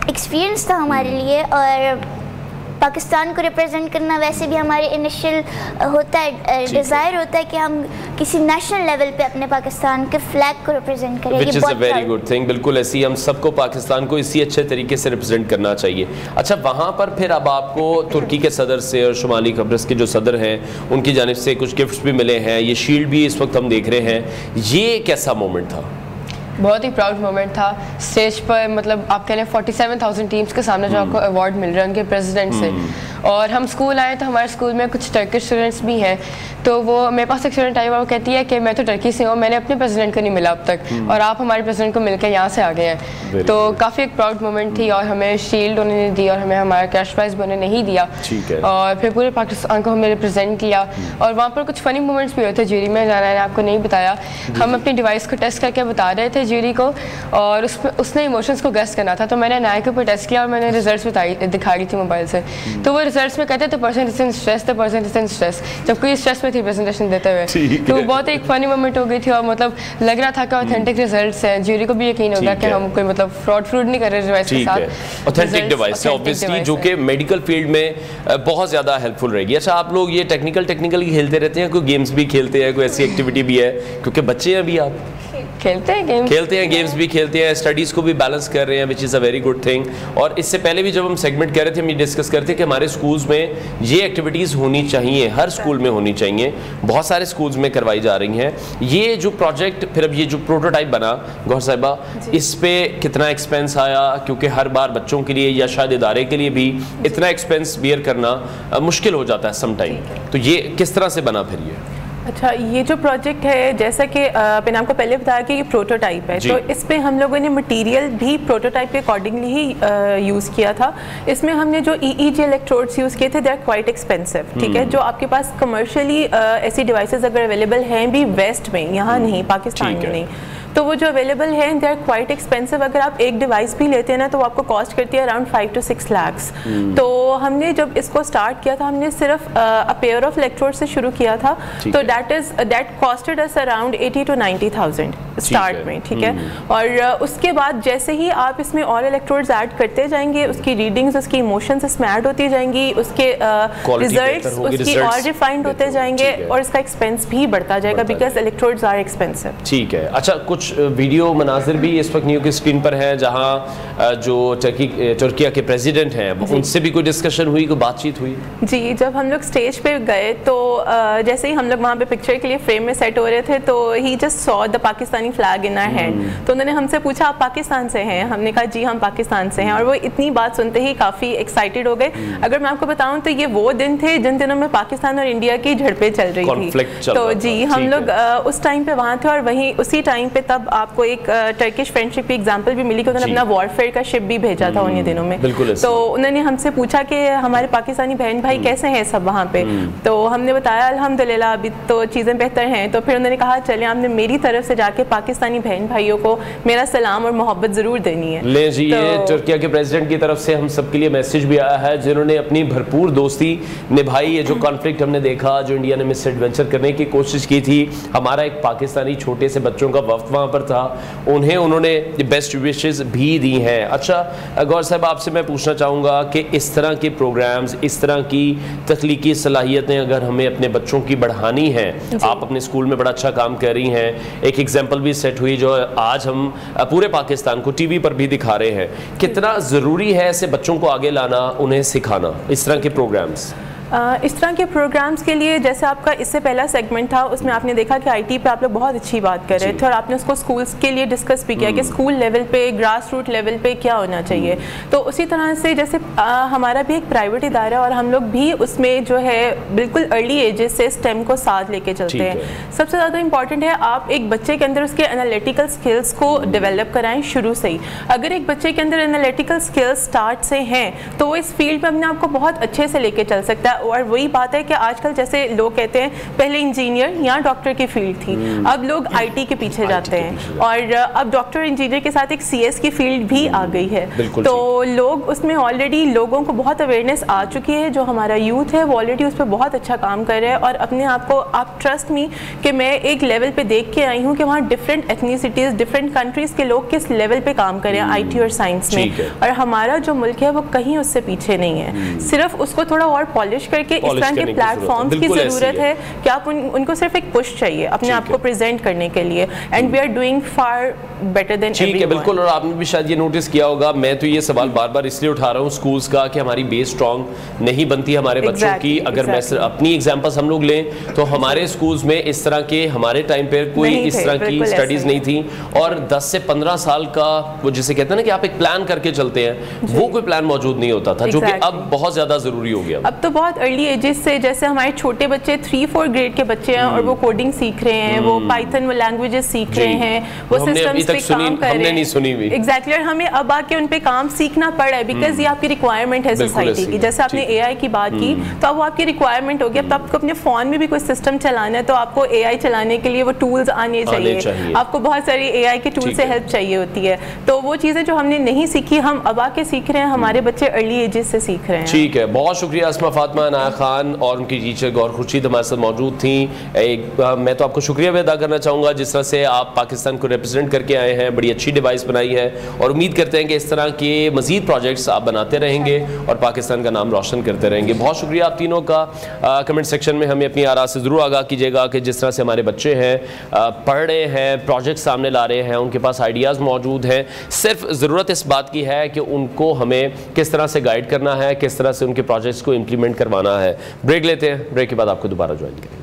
ایکسپیرئنس تھا ہمارے لیے. اور پاکستان کو ریپرزینٹ کرنا ویسے بھی ہمارے انیشیل ہوتا ہے, ڈیزائر ہوتا ہے کہ ہم کسی نیشنل لیول پہ اپنے پاکستان کے فلیگ کو ریپرزینٹ کریں. which is a very good thing. بالکل ایسی ہم سب کو پاکستان کو اسی اچھے طریقے سے ریپرزینٹ کرنا چاہیے. اچھا, وہاں پر پھر اب آپ کو ترکی کے صدر سے اور شمالی قبرص کے جو صدر ہیں ان کی جانب سے کچھ گفٹس بھی ملے ہیں, یہ شیلڈ بھی اس وقت ہم دیکھ رہے ہیں, یہ کیسا مومنٹ تھا؟ بہت ہی پراؤڈ مومنٹ تھا. اسٹیج پر مطلب آپ کہہ لیں 47,000 ٹیمز کے سامنے جو آپ کو ایوارڈ مل رہا ہے ان کے پریزیڈنٹ سے. اور ہم اسکول آئے تو ہمارے اسکول میں کچھ ٹرکش اسٹوڈنٹس بھی ہیں. تو وہ میرے پاس ایک اسٹوڈنٹ آئی اور وہ کہتی ہے کہ میں تو ٹرکی سے ہوں, میں نے اپنے پریزیڈنٹ کو نہیں ملا اب تک, اور آپ ہمارے پریزیڈنٹ کو مل کے یہاں سے آ گئے ہیں. تو کافی ایک پراؤڈ مومنٹ تھی. اور ہمیں شیلڈ انہوں نے دی اور ہمیں ہمارا کیش پرائز بھی انہوں نے نہیں دیا. اور پھر پورے پاکستان کو ہمیں ریپرزینٹ کیا. اور وہاں پر کچھ فنی مومنٹس بھی ہوئے تھے جیوری میں, جانا ہے آپ کو نہیں بتایا. ہم اپنی ڈیوائس کو ٹیسٹ کر کے بتا رہے تھے جیوری کو, اور اس نے ایموشنس کو گیس کرنا تھا. تو میں نے نائے کے اوپر ٹیسٹ کیا اور میں نے ریزلٹس دکھا رہی تھی موبائل سے. تو وہ ریزلٹس میں کہتے تھے پرسنٹ اسٹریس تھا, پرسنٹ اسٹریس, جب کوئی اسٹریس میں تھی پریزنٹیشن دیتے ہوئے. تو بہت ایک فنی مومنٹ ہو گئی تھی, اور مطلب لگ رہا تھا کہ اوتھینٹک ریزلٹس ہیں. جیوری کو بھی یقین ہوگا کہ ہم کوئی مطلب فراڈ نہیں کر رہے ڈیوائس کے ساتھ. اوتھینٹک ڈیوائس ہے اوبویسلی, جو کہ میڈیکل فیلڈ میں بہت زیادہ ہیلپ فل رہے گی. اچھا, آپ لوگ یہ ٹیکنیکل کھیلتے رہتے ہیں, کوئی گیمس بھی کھیلتے ہیں, کوئی ایسی ایکٹیویٹی بھی ہے, کیونکہ بچے ہیں ابھی, آپ کھیلتے ہیں گیمز بھی کھیلتے ہیں, اسٹڈیز کو بھی بیلنس کر رہے ہیں, وچ از اے ویری گڈ تھنگ. اور اس سے پہلے بھی جب ہم سیگمنٹ کر رہے تھے ہم یہ ڈسکس کرتے ہیں کہ ہمارے اسکولز میں یہ ایکٹیویٹیز ہونی چاہیے, ہر اسکول میں ہونی چاہیے, بہت سارے اسکولز میں کروائی جا رہی ہیں. یہ جو پروجیکٹ, پھر اب یہ جو پروٹوٹائپ بنا گوہر صاحبہ, اس پہ کتنا ایکسپینس آیا؟ کیونکہ ہر بار بچوں کے لیے یا شاید ادارے کے لیے بھی اتنا ایکسپینس بیئر کرنا مشکل ہو جاتا ہے سم ٹائم. تو یہ کس طرح سے بنا پھر یہ؟ اچھا, یہ جو پروجیکٹ ہے جیسا کہ میں نے آپ کو پہلے بتایا کہ یہ پروٹوٹائپ ہے, تو اس پہ ہم لوگوں نے مٹیریل بھی پروٹوٹائپ کے اکارڈنگلی ہی یوز کیا تھا. اس میں ہم نے جو EEG الیکٹروڈس یوز کیے تھے دے آر کوائٹ ایکسپینسو. ٹھیک ہے, جو آپ کے پاس کمرشلی ایسی ڈیوائسز اگر اویلیبل ہیں بھی ویسٹ میں, یہاں نہیں, پاکستان میں نہیں, تو وہ جو اویلیبل ہیں دے آر کوائٹ ایکسپینسو. اگر آپ ایک ڈیوائس بھی لیتے ہیں نا تو وہ آپ کو کاسٹ کرتی ہے اراؤنڈ 5 to 6 lakhs. تو ہم نے جب اس کو اسٹارٹ کیا تھا ہم نے صرف پیئر آف الیکٹروڈ سے شروع کیا تھا, تو that costed us around 80 to 90,000 start میں. ٹھیک ہے, اور اس کے بعد جیسے ہی آپ اس میں اور الیکٹروڈز ایڈ کرتے جائیں گے, اس کی ریڈنگز, اس کی ایموشنز اس میں ایڈ ہوتی جائیں گی, اس کے ریزلٹس اس کی اور ریفائنڈ ہوتے جائیں گے, اور اس کا ایکسپینس بھی بڑھتا جائے گا بیکاز الیکٹروڈز آر ایکسپینسو. ٹھیک ہے. اچھا, کچھ ویڈیو مناظر بھی اس وقت نیو کی اسکرین پر ہیں جہاں جو ترکیہ کے پریزیڈنٹ ہیں ان سے بھی کوئی ڈسکشن ہوئی, کوئی بات چیت ہوئی؟ جی, جب ہم لوگ اسٹیج پہ گئے تو جیسے ہی ہم لوگ وہاں پہ پکچر کے لیے فریم میں سیٹ ہو رہے تھے تو he just saw the Pakistani flag in our hand. تو انہوں نے ہم سے پوچھا آپ پاکستان سے ہیں؟ ہم نے کہا جی ہم پاکستان سے ہیں, اور وہ اتنی بات سنتے ہی کافی ایکسائٹیڈ ہو گئے. اگر میں آپ کو بتاؤں تو یہ وہ دن تھے جن دنوں میں پاکستان اور انڈیا کی جھڑپیں چل رہی تھی. تو جی ہم لوگ اس ٹائم پہ وہاں تھے, اور وہیں اسی ٹائم پہ تب آپ کو ایک ٹرکش فرینڈشپ کی ایگزامپل بھی ملی کہ انہوں نے اپنا وارفیئر کا شپ بھی بھیجا تھا انہیں دنوں میں. تو انہوں نے ہم سے پوچھا کہ ہمارے پاکستانی بہن بھائی کیسے ہیں سب وہاں پہ, تو ہم نے بتایا الحمدللہ ابھی تو چیزیں بہتر ہیں. تو پھر انہوں نے کہا چلیں آپ نے میری طرف سے جا کے پاکستانی بہن بھائیوں کو میرا سلام اور محبت ضرور دینی ہے. لے جی, یہ ترکیہ کے پریزیڈنٹ کی طرف سے ہم سب کے لیے میسج بھی آیا ہے جنہوں نے اپنی بھرپور دوستی نبھائی. یہ جو کانفلکٹ ہم نے دیکھا, جو انڈیا نے مس ایڈونچر کرنے کی کوشش کی تھی, ہمارا ایک پاکستانی چھوٹے سے بچوں کا وفد وہاں پر تھا, انہوں نے بیسٹ وشز بھی دی ہیں. اچھا گوہر صاحب, آپ سے میں پوچھنا چاہوں گا کہ اس طرح کے پروگرامز, اس طرح کی تخلیقی صلاحیتیں اگر ہمیں اپنے بچوں کی بڑھانی ہیں, آپ اپنے اسکول میں بڑا اچھا کام کر رہی ہیں, ایک ایگزامپل بھی سیٹ ہوئی جو آج ہم پورے پاکستان کو ٹی وی پر بھی دکھا رہے ہیں, کتنا ضروری ہے ایسے بچوں کو آگے لانا, انہیں سکھانا اس طرح کے پروگرامز؟ اس طرح کے پروگرامز کے لیے جیسے آپ کا اس سے پہلا سیگمنٹ تھا اس میں آپ نے دیکھا کہ آئی ٹی پہ آپ لوگ بہت اچھی بات کر رہے تھے, اور آپ نے اس کو اسکولس کے لیے ڈسکس بھی کیا کہ اسکول لیول پہ, گراس روٹ لیول پہ کیا ہونا چاہیے. تو اسی طرح سے جیسے ہمارا بھی ایک پرائیویٹ ادارہ اور ہم لوگ بھی اس میں جو ہے بالکل ارلی ایجز سے اسٹیم کو ساتھ لے کے چلتے ہیں. سب سے زیادہ امپورٹنٹ ہے آپ ایک بچے کے اندر اس کے انالیٹیکل اسکلس کو ڈیولپ کرائیں شروع سے ہی. اگر ایک بچے کے اندر انالیٹیکل اسکلس اسٹارٹ سے ہیں تو وہ اس فیلڈ میں اپنے آپ کو بہت اچھے سے لے کے چل سکتا ہے. اور وہی بات ہے کہ آج کل جیسے لوگ کہتے ہیں پہلے انجینئر یا ڈاکٹر کی فیلڈ تھی, اب لوگ آئی ٹی کے پیچھے جاتے ہیں, اور اب ڈاکٹر انجینئر کے ساتھ ایک سی ایس کی فیلڈ بھی آ گئی ہے. تو لوگ اس میں آلریڈی لوگوں کو بہت اویئرنیس آ چکی ہے, جو ہمارا یوتھ ہے وہ آلریڈی اس پہ بہت اچھا کام کر رہا ہے. اور اپنے آپ کو آپ ٹرسٹ می کہ میں ایک لیول پہ دیکھ کے آئی ہوں کہ وہاں ڈفرینٹ ایتھنیسٹیز ڈفرینٹ کنٹریز کے لوگ کس لیول پہ کام کر رہے ہیں آئی ٹی اور سائنس میں, اور ہمارا جو ملک ہے وہ کہیں اس سے پیچھے نہیں ہے. صرف اس کو تھوڑا اور پالش کر کے اس طرح کے پلیٹ فارمز کی ضرورت ہے کہ آپ ان کو صرف ایک پش چاہیے اپنے آپ کو پریزنٹ کرنے کے لیے, and we are doing far better than every one. ٹھیک ہے, بالکل. اور آپ نے بھی شاید یہ نوٹس کیا ہوگا, میں تو یہ سوال بار بار اس لیے اٹھا رہا ہوں اسکولز کا کہ ہماری بیس اسٹرانگ نہیں بنتی ہمارے بچوں کی. اگر میں اپنی ایگزامپلس ہم لوگ لیں تو ہمارے اسکولز میں اس طرح کے ہمارے ٹائم پہ کوئی اس طرح کی اسٹڈیز نہیں تھی, اور 10 سے 15 سال کا وہ جسے کہتے ہیں نا کہ آپ ایک پلان کر کے چلتے ہیں, وہ کوئی پلان موجود نہیں ہوتا تھا, جو کہ اب بہت زیادہ ضروری ہو گیا. اب تو بہت ارلی ایجز سے, جیسے ہمارے چھوٹے بچے 3-4 گریڈ کے بچے ہیں اور وہ کوڈنگ سیکھ رہے ہیں, وہ پائتھن وہ لینگویجز سیکھ رہے ہیں, وہ سسٹمز پہ کام کر رہے ہیں. ایگزیکٹلی, اور ہمیں اب آ کے ان پہ کام سیکھنا پڑ رہا ہے بیکاز یہ آپ کی ریکوائرمنٹ ہے سوسائٹی کی. جیسے آپ نے اے آئی کی بات کی تو اب وہ آپ کی ریکوائرمنٹ ہوگی. اب آپ کو اپنے فون میں بھی کوئی سسٹم چلانا ہے تو آپ کو اے آئی چلانے کے لیے وہ ٹولز آنے چاہیے, آپ کو بہت ساری اے آئی کے ٹول سے ہیلپ چاہیے ہوتی ہے. تو وہ چیزیں جو ہم نے نہیں سیکھی ہم اب آ کے سیکھ رہے ہیں, ہمارے بچے ارلی ایجز سے سیکھ رہے ہیں. ٹھیک ہے, بہت شکریہ اسما فاطمہ عنایہ خان اور ان کی ٹیچر گور خورشید ہمارے ساتھ موجود تھیں. میں تو آپ کو شکریہ بھی ادا کرنا چاہوں گا جس طرح سے آپ پاکستان کو ریپرزینٹ کر کے آئے ہیں, بڑی اچھی ڈیوائس بنائی ہے, اور امید کرتے ہیں کہ اس طرح کے مزید پروجیکٹس آپ بناتے رہیں گے اور پاکستان کا نام روشن کرتے رہیں گے. بہت شکریہ آپ تینوں کا. کمنٹ سیکشن میں ہمیں اپنی آراء سے ضرور آگاہ کیجیے گا کہ جس طرح سے ہمارے بچے ہیں پڑھ رہے ہیں, پروجیکٹ سامنے لا رہے ہیں, ان کے پاس آئیڈیاز موجود ہیں, صرف ضرورت اس بات کی ہے کہ ان کو ہمیں کس طرح سے گائیڈ کرنا ہے, کس طرح سے ان کے پروجیکٹس کو امپلیمنٹ کروانا ہے. بریک لیتے ہیں, بریک کے بعد آپ کو دوبارہ جوائن کریں گے.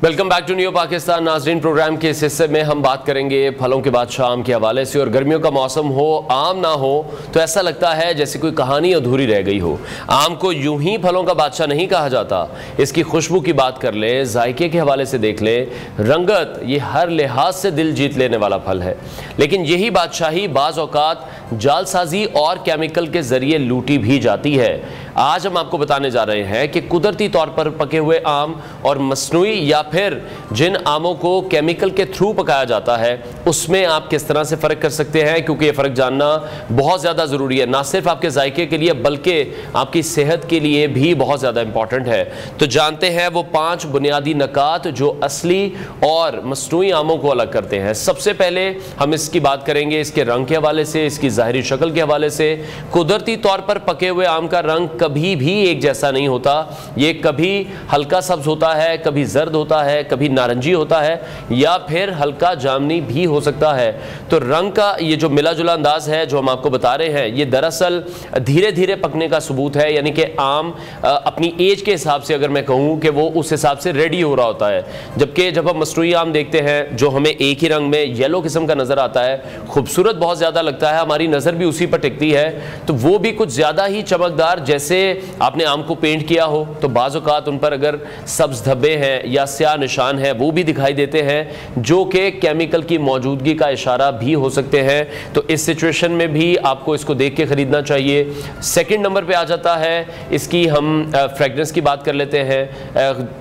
Welcome back to new Pakistan. ناظرین, پروگرام کے اس حصے میں ہم بات کریں گے پھلوں کے بادشاہ آم کے حوالے سے. اور گرمیوں کا موسم ہو, آم نہ ہو تو ایسا لگتا ہے جیسے کوئی کہانی ادھوری رہ گئی ہو. آم کو یوں ہی پھلوں کا بادشاہ نہیں کہا جاتا. اس کی خوشبو کی بات کر لیں, ذائقے کے حوالے سے دیکھ لیں, رنگت, یہ ہر لحاظ سے دل جیت لینے والا پھل ہے. لیکن یہی بادشاہی بعض اوقات جال سازی اور کیمیکل کے ذریعے لوٹی بھی جاتی ہے. آج ہم آپ کو بتانے جا رہے ہیں کہ قدرتی طور پر پکے ہوئے آم اور مصنوعی یا پھر جن آموں کو کیمیکل کے تھرو پکایا جاتا ہے اس میں آپ کس طرح سے فرق کر سکتے ہیں, کیونکہ یہ فرق جاننا بہت زیادہ ضروری ہے, نہ صرف آپ کے ذائقے کے لیے بلکہ آپ کی صحت کے لیے بھی بہت زیادہ امپورٹنٹ ہے. تو جانتے ہیں وہ 5 بنیادی نکات جو اصلی اور مصنوعی آموں کو الگ کرتے ہیں. سب سے پہلے ہم اس کی بات کریں گے اس کے رنگ کے حوالے سے, اس کی ظاہری شکل کے حوالے سے. قدرتی طور پر پکے ہوئے آم کا رنگ کبھی بھی ایک جیسا نہیں ہوتا. یہ کبھی ہلکا سبز ہوتا ہے, کبھی زرد ہوتا ہے, کبھی نارنجی ہوتا ہے, یا پھر ہلکا جامنی بھی ہو سکتا ہے. تو رنگ کا یہ جو ملا جلا انداز ہے جو ہم آپ کو بتا رہے ہیں, یہ دراصل دھیرے دھیرے پکنے کا ثبوت ہے. یعنی کہ آم اپنی ایج کے حساب سے اگر میں کہوں کہ وہ اس حساب سے ریڈی ہو رہا ہوتا ہے, جبکہ جب ہم مصنوعی آم دیکھتے ہیں جو ہمیں ایک ہی رنگ میں یلو قسم کا نظر آتا ہے, خوبصورت بہت زیادہ لگتا ہے, ہماری نظر بھی اسی پر ٹکتی ہے, تو وہ بھی کچھ زیادہ ہی چمکدار جیسے آپ نے آم کو پینٹ کیا ہو. تو بعض اوقات ان پر اگر سبز دھبے ہیں یا سیاہ نشان ہیں وہ بھی دکھائی دیتے ہیں جو کہ کیمیکل کی موجودگی کا اشارہ بھی ہو سکتے ہیں. تو اس سچویشن میں بھی آپ کو اس کو دیکھ کے خریدنا چاہیے. سیکنڈ نمبر پہ آ جاتا ہے اس کی, ہم فریگرنس کی بات کر لیتے ہیں.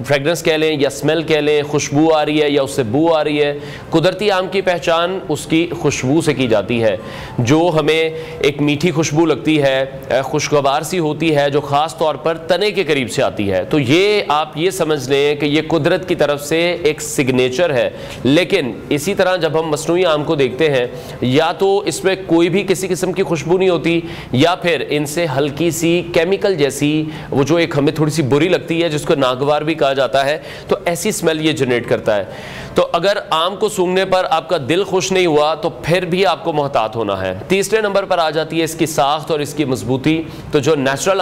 فریگرنس کہہ لیں یا اسمیل کہہ لیں, خوشبو آ رہی ہے یا اس سے بو آ رہی ہے. قدرتی آم کی پہچان اس کی خوشبو سے کی جاتی ہے, جو ہمیں ایک میٹھی خوشبو لگتی ہے, خوشگوار سی ہوتی ہے, جو خاص طور پر تنے کے قریب سے آتی ہے. تو یہ آپ یہ سمجھ لیں کہ یہ قدرت کی طرف سے ایک سگنیچر ہے. لیکن اسی طرح جب ہم مصنوعی آم کو دیکھتے ہیں, یا تو اس میں کوئی بھی کسی قسم کی خوشبو نہیں ہوتی, یا پھر ان سے ہلکی سی کیمیکل جیسی وہ جو ایک ہمیں تھوڑی سی بری لگتی ہے جس کو ناگوار بھی کہا جاتا ہے, تو ایسی اسمیل یہ جنریٹ کرتا ہے. تو اگر آم کو سونگھنے پر آپ کا دل خوش نہیں ہوا تو پھر بھی آپ کو محتاط ہونا ہے. تیسرے نمبر پر آ جاتی ہے اس کی ساخت اور اس کی مضبوطی. تو جو نیچرل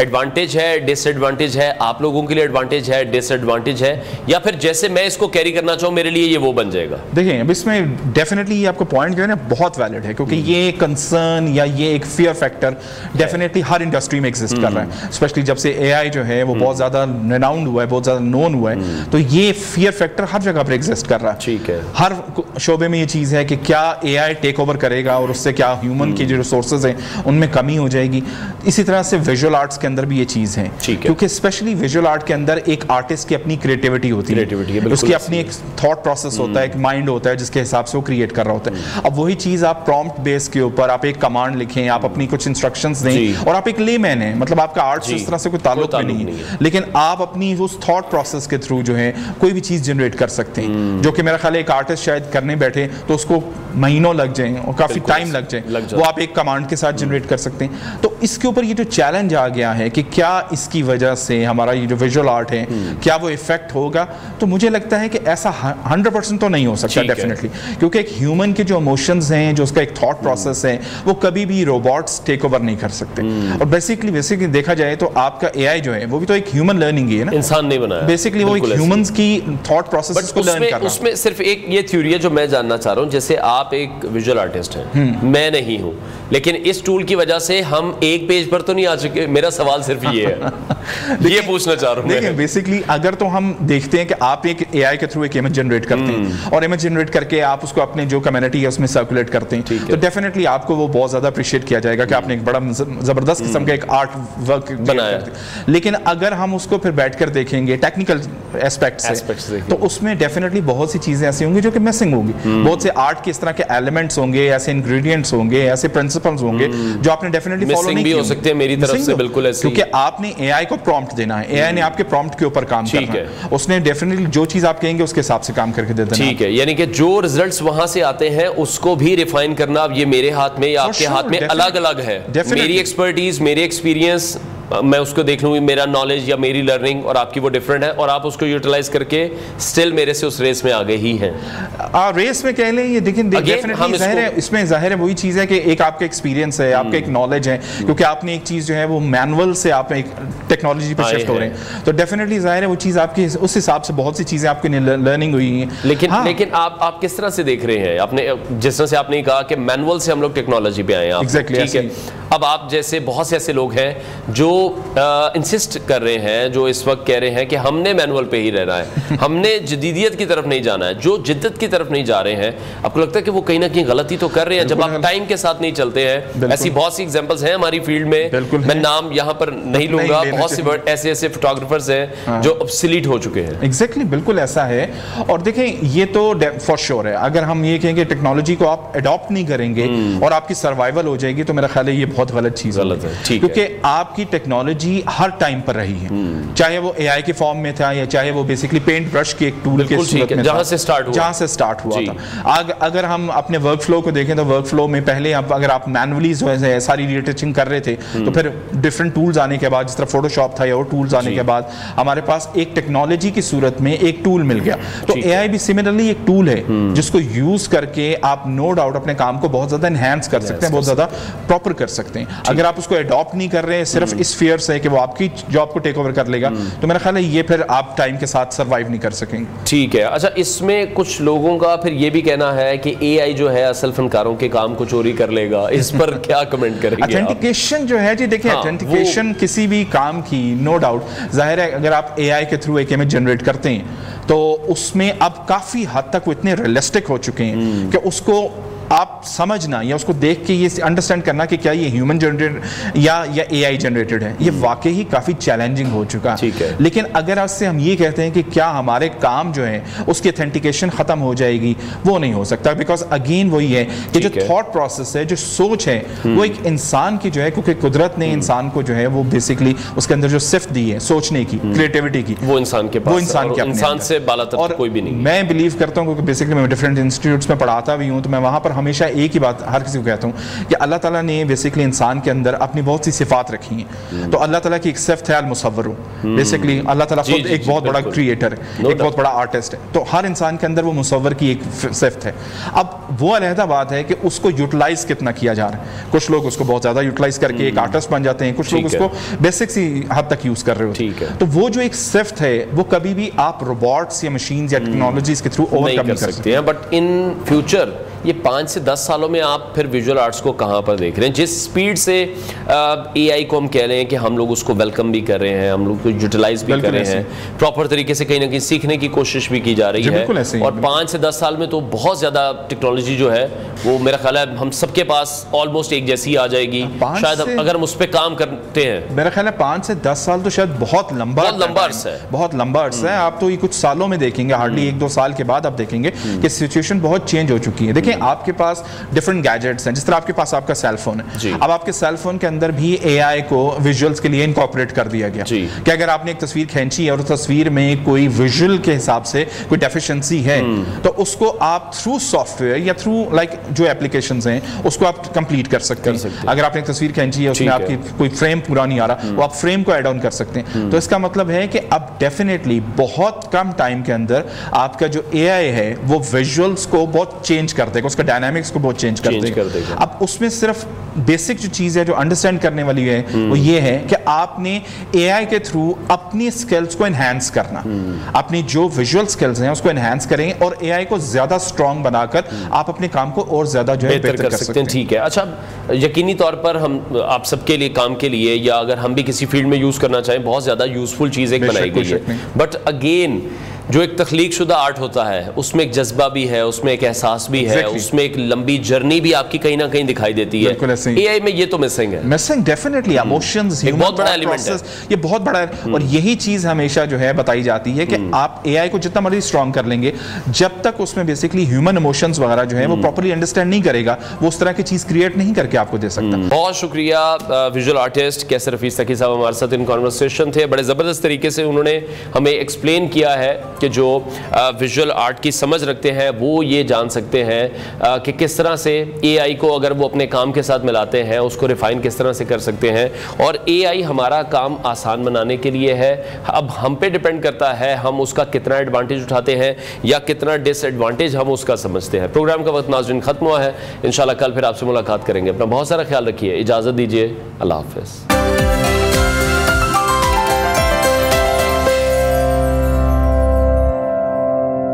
ایڈوانٹیج ہے, ڈس ایڈوانٹیج ہے, آپ لوگوں کے لیے ایڈوانٹیج ہے, ڈس ایڈوانٹیج ہے, یا پھر جیسے میں اس کو کیری کرنا چاہوں میرے لیے یہ وہ بن جائے گا؟ دیکھیں اب اس میں ڈیفینیٹلی یہ آپ کا پوائنٹ جو ہے نا بہت ویلڈ ہے, کیونکہ یہ کنسرن یا یہ ایک فیئر فیکٹر ڈیفینیٹلی ہر انڈسٹری میں ایگزسٹ کر رہا ہے, اسپیشلی جب سے اے آئی جو ہے وہ بہت زیادہ ریناؤنڈ ہوا ہے, بہت زیادہ نون ہوا ہے, تو یہ فیئر فیکٹر ہر جگہ پر ایگزسٹ کر رہا ہے. ٹھیک ہے, ہر شعبے میں یہ چیز ہے کہ کیا اے آئی ٹیک اوور کرے گا اور اس سے کیا ہیومن کی جو ریسورسز ہیں ان میں کمی ہو جائے گی. اسی طرح سے ویژول آرٹس کے اندر بھی یہ چیز ہے, کیونکہ اسپیشلی ویژول آرٹ کے اندر ایک آرٹسٹ کی اپنی کریٹیوٹی ہوتی ہے, اس کی اپنی ایک تھاٹ پروسیس ہوتا ہے, ایک مائنڈ ہوتا ہے جس کے حساب سے وہ کریٹ کر رہا ہوتا ہے. اب وہی چیز آپ پرومپٹ بیس کے اوپر آپ ایک کمانڈ لکھیں, آپ اپنی کچھ انسٹرکشنز دیں, اور آپ ایک لے مین ہیں, مطلب آپ کا آرٹ سے اس طرح سے کوئی تعلق بھی نہیں ہے, لیکن آپ اپنی اس تھاٹ پروسیس کے تھرو جو ہے کوئی بھی چیز جنریٹ کر سکتے ہیں, جو کہ میرا خیال ہے ایک آرٹسٹ شاید کرنے بیٹھے تو اس کو مہینوں لگ جائیں اور کافی ٹائم لگ جائیں, وہ آپ ایک کمانڈ کے ساتھ جنریٹ کر سکتے ہیں. تو اس کے اوپر یہ جو چیلنج آ گیا ہے کہ کیا اس کی وجہ سے ہمارا یہ جو ویژول آرٹ ہے کیا وہ افیکٹ ہوگا, تو مجھے لگتا ہے کہ ایسا 100% تو نہیں ہو سکتا ڈیفینیٹلی, کیونکہ ایک ہیومن کے جو ایموشنز ہیں, جو اس کا ایک تھاٹ پروسیس ہے, وہ کبھی بھی روبوٹس ٹیک اوور نہیں کر سکتے. اور بیسکلی دیکھا جائے تو آپ کا اے آئی جو ہے وہ بھی تو ایک ہیومن لرننگ ہی ہے نا, انسان نہیں بنایا, بیسکلی وہ ایک ہیومنز کی تھاٹ پروسیس کو لرن کر رہا ہے. اس میں صرف ایک یہ تھیوری ہے جو میں جاننا چاہ رہا ہوں, جیسے آپ ایک ویژول آرٹسٹ ہیں, میں نہیں ہوں, لیکن اس ٹول کی وجہ سے ہم ایک پیج پر تو نہیں آ چکے. میرا سوال صرف یہ ہے, یہ پوچھنا چاہ رہا ہوں. دیکھیں بیسکلی اگر تو ہم دیکھتے ہیں کہ آپ ایک اے آئی کے تھرو ایک امیج جنریٹ کرتے ہیں, اور امیج جنریٹ کر کے آپ اس کو اپنے جو کمیونٹی ہے اس میں سرکولیٹ کرتے ہیں, تو ڈیفینیٹلی آپ کو وہ بہت زیادہ اپریشیٹ کیا جائے گا کہ آپ نے ایک بڑا زبردست قسم کا ایک آرٹ ورک بنایا. لیکن اگر ہم اس کو پھر بیٹھ کر دیکھیں گے ٹیکنیکل ایسپیکٹ سے, تو اس میں ڈیفینیٹلی بہت سی چیزیں ایسی ہوں گی جو کہ مسنگ ہوں گی. بہت سے آرٹ کے اس طرح کے ایلیمنٹس ہوں گے, ایسے انگریڈینٹس ہوں گے, ایسے پرنسپلز ہوں گے جو آپ نے ڈیفینیٹلی فالو نہیں کیے ہو سکتے میری طرف سے, بالکل ایسے, کیونکہ آپ نے اے آئی کو پرومپٹ دینا ہے, اے آئی نے آپ کے پرومپٹ کے اوپر کام کرنا ہے, اس نے ڈیفینیٹلی جو چیز آپ کہیں گے اس کے حساب سے کام کر کے دے دینا. ٹھیک ہے, یعنی کہ جو ریزلٹس وہاں سے آتے ہیں اس کو بھی ریفائن کرنا اب یہ میرے ہاتھ میں یا آپ کے ہاتھ میں الگ الگ ہے. میری ایکسپرٹیز, میری ایکسپیرینس, میں اس کو دیکھ لوں گی, میرا نالج یا میری لرننگ اور آپ کی وہ ڈفرینٹ ہے, اور آپ اس کو یوٹیلائز کر کے سٹل میرے سے اس ریس میں آگے ہی ہیں. ریس میں کہہ لیں یہ دیکھیں ڈیفینیٹلی ظاہر ہے, اس میں ظاہر ہے وہی چیز ہے کہ ایک آپ کا ایکسپیرینس ہے, آپ کا ایک نالج ہے, کیونکہ آپ نے ایک چیز جو ہے وہ مینول سے آپ ایک ٹیکنالوجی پہ شفٹ ہو رہے ہیں, تو ڈیفینیٹلی ظاہر ہے وہ چیز آپ کی اس حساب سے بہت سی چیزیں آپ کی لرننگ ہوئی ہیں. لیکن آپ کس طرح سے دیکھ رہے ہیں, آپ نے جس طرح سے آپ نے کہا کہ مینول سے ہم لوگ ٹیکنالوجی پہ آئے ہیں, ٹھیک ہے, اب آپ جیسے بہت سے ایسے لوگ ہیں جو انسسٹ کر رہے ہیں, جو اس وقت کہہ رہے ہیں کہ ہم نے مینول پہ ہی رہنا ہے, ہم نے جدیدیت کی طرف نہیں جانا ہے, جو جدت کی طرف نہیں جا رہے ہیں, آپ کو لگتا ہے کہ وہ کہیں نہ کہیں غلطی تو کر رہے ہیں جب آپ ٹائم کے ساتھ نہیں چلتے ہیں. ایسی بہت سی ایگزامپلز ہیں ہماری فیلڈ میں, میں نام یہاں پر نہیں لوں گا, بہت سے ایسے ایسے فوٹوگرافرز ہیں جو obsolete ہو چکے ہیں. ایگزیکٹلی, بالکل ایسا ہے. اور دیکھیں یہ تو فار شیور ہے, اگر ہم یہ کہیں گے ٹیکنالوجی کو آپ اڈاپٹ نہیں کریں گے اور آپ کی سروائیول ہو جائے گی, تو میرا خیال ہے یہ بہت غلط چیز ہے, کیونکہ آپ کی ٹیکنالوجی ہر ٹائم پر رہی ہے, چاہے وہ اے آئی کے فارم میں تھا یا چاہے وہ بیسکلی پینٹ برش کی ایک ٹول کے صورت میں جہاں سے سٹارٹ ہوا تھا. اگر ہم اپنے ورک فلو کو دیکھیں تو ورک فلو میں پہلے اگر آپ مینولی جو ہے ساری ریٹچنگ کر رہے تھے, تو پھر ڈفرنٹ ٹولز آنے کے بعد, جس طرح فوٹو شاپ تھا یا اور ٹولز آنے کے بعد ہمارے پاس ایک ٹیکنالوجی کی صورت میں ایک ٹول مل گیا. تو اے آئی بھی سملرلی ایک ٹول ہے جس کو یوز کر کے آپ نو ڈاؤٹ اپنے کام کو بہت زیادہ انہینس کر سکتے ہیں, بہت زیادہ پراپر کر سکتے ہیں. اگر آپ اس کو اڈاپٹ نہیں کر رہے صرف اس فیئر سے کہ وہ آپ کی جاب کو ٹیک اوور کر لے گا, تو میرا خیال ہے یہ پھر آپ ٹائم کے ساتھ سروائیو نہیں کر سکیں گے. ٹھیک ہے. اچھا, اس میں کچھ لوگوں کا پھر یہ بھی کہنا ہے کہ اے آئی جو ہے اصل فنکاروں کے کام کو چوری کر لے گا, اس پر کیا کمنٹ کریں گے؟ اتھینٹیکیشن جو ہے جی, دیکھیں اتھینٹیکیشن کسی بھی کام کی نو ڈاؤٹ ظاہر ہے, اگر آپ اے آئی کے تھرو ایک امیج جنریٹ کرتے ہیں تو اس میں اب کافی حد تک وہ اتنے ریئلسٹک ہو چکے ہیں کہ اس کو آپ سمجھنا یا اس کو دیکھ کے یہ انڈرسٹینڈ کرنا کہ کیا یہ ہیومن جنریٹڈ یا اے آئی جنریٹڈ ہے, یہ واقعی کافی چیلنجنگ ہو چکا. لیکن اگر اس سے ہم یہ کہتے ہیں کہ کیا ہمارے کام جو ہے اس کی اتھینٹیکیشن ختم ہو جائے گی, وہ نہیں ہو سکتا, بیکاز اگین وہی ہے کہ جو تھاٹ پروسیس ہے, جو سوچ ہے, وہ ایک انسان کی جو ہے, کیونکہ قدرت نے انسان کو جو ہے وہ بیسکلی اس کے اندر جو صفت دی ہے سوچنے کی, کریٹیوٹی کی, وہ انسان کے پاس, انسان سے بالا تر کوئی بھی نہیں. میں بلیو کرتا ہوں, کیونکہ بیسکلی میں ڈفرینٹ انسٹیٹیوٹس میں پڑھاتا بھی ہوں, تو میں وہاں پر ہمیشہ ایک ہی بات ہر کسی کو کہتا ہوں کہ اللہ تعالیٰ نے بیسکلی انسان کے اندر اپنی بہت سی صفات رکھی ہیں. تو اللہ تعالیٰ کی ایک صفت ہے المصور. بیسکلی اللہ تعالیٰ خود ایک بہت بڑا کریٹر ہے, ایک بہت بڑا آرٹسٹ ہے. تو ہر انسان کے اندر وہ مصور کی ایک صفت ہے. اب وہ علیحدہ بات ہے کہ اس کو یوٹیلائز کتنا کیا جا رہا ہے. کچھ لوگ اس کو بہت زیادہ یوٹیلائز کر کے ایک آرٹسٹ بن جاتے ہیں, کچھ لوگ اس کو بیسک سی حد تک یوز کر رہے ہوتے ہیں. تو وہ جو ایک صفت ہے وہ کبھی بھی آپ روبوٹس یا مشینز یا ٹیکنالوجیز کے تھرو اوور کم نہیں کر سکتے ہیں. بٹ ان فیوچر یہ 5 سے 10 سالوں میں آپ پھر ویژول آرٹس کو کہاں پر دیکھ رہے ہیں؟ جس سپیڈ سے اے آئی کو ہم کہہ رہے ہیں کہ ہم لوگ اس کو ویلکم بھی کر رہے ہیں, ہم لوگ کو یوٹیلائز بھی کر رہے ہیں, پراپر طریقے سے کہیں نہ کہیں سیکھنے کی کوشش بھی کی جا رہی ہے, اور 5 سے 10 سال میں تو بہت زیادہ ٹیکنالوجی جو ہے وہ میرا خیال ہے ہم سب کے پاس آلموسٹ ایک جیسی آ جائے گی. شاید اگر ہم اس پہ کام کرتے ہیں, میرا خیال ہے 5 سے 10 سال تو شاید بہت لمبا عرصہ ہے, بہت لمبا عرصہ ہے. آپ تو یہ کچھ سالوں میں دیکھیں گے, ہارڈلی 1-2 سال کے بعد آپ دیکھیں گے کہ سچویشن بہت چینج ہو چکی ہے. دیکھیں آپ کے پاس ڈفرنٹ گیجٹس ہیں, جس طرح آپ کے پاس آپ کا سیل فون ہے. اب آپ کے سیل فون کے اندر بھی اے آئی کو ویژولز کے لیے انکارپوریٹ کر دیا گیا کہ اگر آپ نے ایک تصویر کھینچی ہے اور اس تصویر میں کوئی ویژول کے حساب سے کوئی ڈیفیشنسی ہے تو اس کو آپ تھرو سافٹ ویئر یا تھرو لائک جو ایپلیکیشنز ہیں اس کو آپ کمپلیٹ کر سکتے ہیں. اگر آپ نے ایک تصویر کھینچی ہے اس میں آپ کی کوئی فریم پورا نہیں آ رہا, وہ آپ فریم کو ایڈ آن کر سکتے ہیں. تو اس کا مطلب ہے کہ اب ڈیفینیٹلی بہت کم ٹائم کے اندر آپ کا جو اے آئی ہے وہ ویژولز کو بہت چینج کر دے گا, اس کا ڈائنامکس کو بہت چینج کر دے گا. اب اس میں صرف بیسک جو چیز ہے جو انڈرسٹینڈ کرنے والی ہے وہ یہ ہے کہ آپ نے اے آئی کے تھرو اپنی سکلز کو انہینس کرنا, اپنی جو ویژول سکلز ہیں اس کو انہینس کریں اور اے آئی کو زیادہ اسٹرانگ بنا کر آپ اپنے کام کو اور زیادہ جو ہے بہتر کر سکتے ہیں. ٹھیک ہے. اچھا, یقینی طور پر ہم آپ سب کے لیے کام کے لیے یا اگر ہم بھی کسی فیلڈ میں یوز کرنا چاہیں بہت زیادہ یوزفل چیز ایک بنائی گئی ہے, بٹ اگین جو ایک تخلیق شدہ آرٹ ہوتا ہے اس میں ایک جذبہ بھی ہے, اس میں ایک احساس بھی ہے, اس میں ایک لمبی جرنی بھی آپ کی کہیں نہ کہیں دکھائی دیتی ہے. اے آئی میں یہ تو مسنگ ہے, مسنگ ڈیفینیٹلی. ایموشنز ایک بہت بڑا ایلیمنٹ ہے, یہ بہت بڑا ہے. اور یہی چیز ہمیشہ جو ہے بتائی جاتی ہے کہ آپ اے آئی کو جتنا مرضی اسٹرانگ کر لیں گے, جب تک اس میں بیسکلی ہیومن ایموشنز وغیرہ جو ہیں وہ پراپرلی انڈرسٹینڈ نہیں کرے گا, وہ اس طرح کی چیز کریٹ نہیں کر کے آپ کو دے سکتا. بہت شکریہ ویژول آرٹسٹ کیسر رفیع تقی صاحب ہمارے ساتھ ان کانورسیشن تھے. بڑے زبردست طریقے سے انہوں نے ہمیں ایکسپلین کیا ہے کہ جو ویژول آرٹ کی سمجھ رکھتے ہیں وہ یہ جان سکتے ہیں کہ کس طرح سے اے آئی کو اگر وہ اپنے کام کے ساتھ ملاتے ہیں اس کو ریفائن کس طرح سے کر سکتے ہیں, اور اے آئی ہمارا کام آسان بنانے کے لیے ہے. اب ہم پہ ڈیپینڈ کرتا ہے ہم اس کا کتنا ایڈوانٹیج اٹھاتے ہیں یا کتنا ڈس ایڈوانٹیج ہم اس کا سمجھتے ہیں. پروگرام کا وقت ناظرین ختم ہوا ہے, انشاءاللہ کل پھر آپ سے ملاقات کریں گے. اپنا بہت سارا خیال رکھیے, اجازت دیجیے, اللہ حافظ.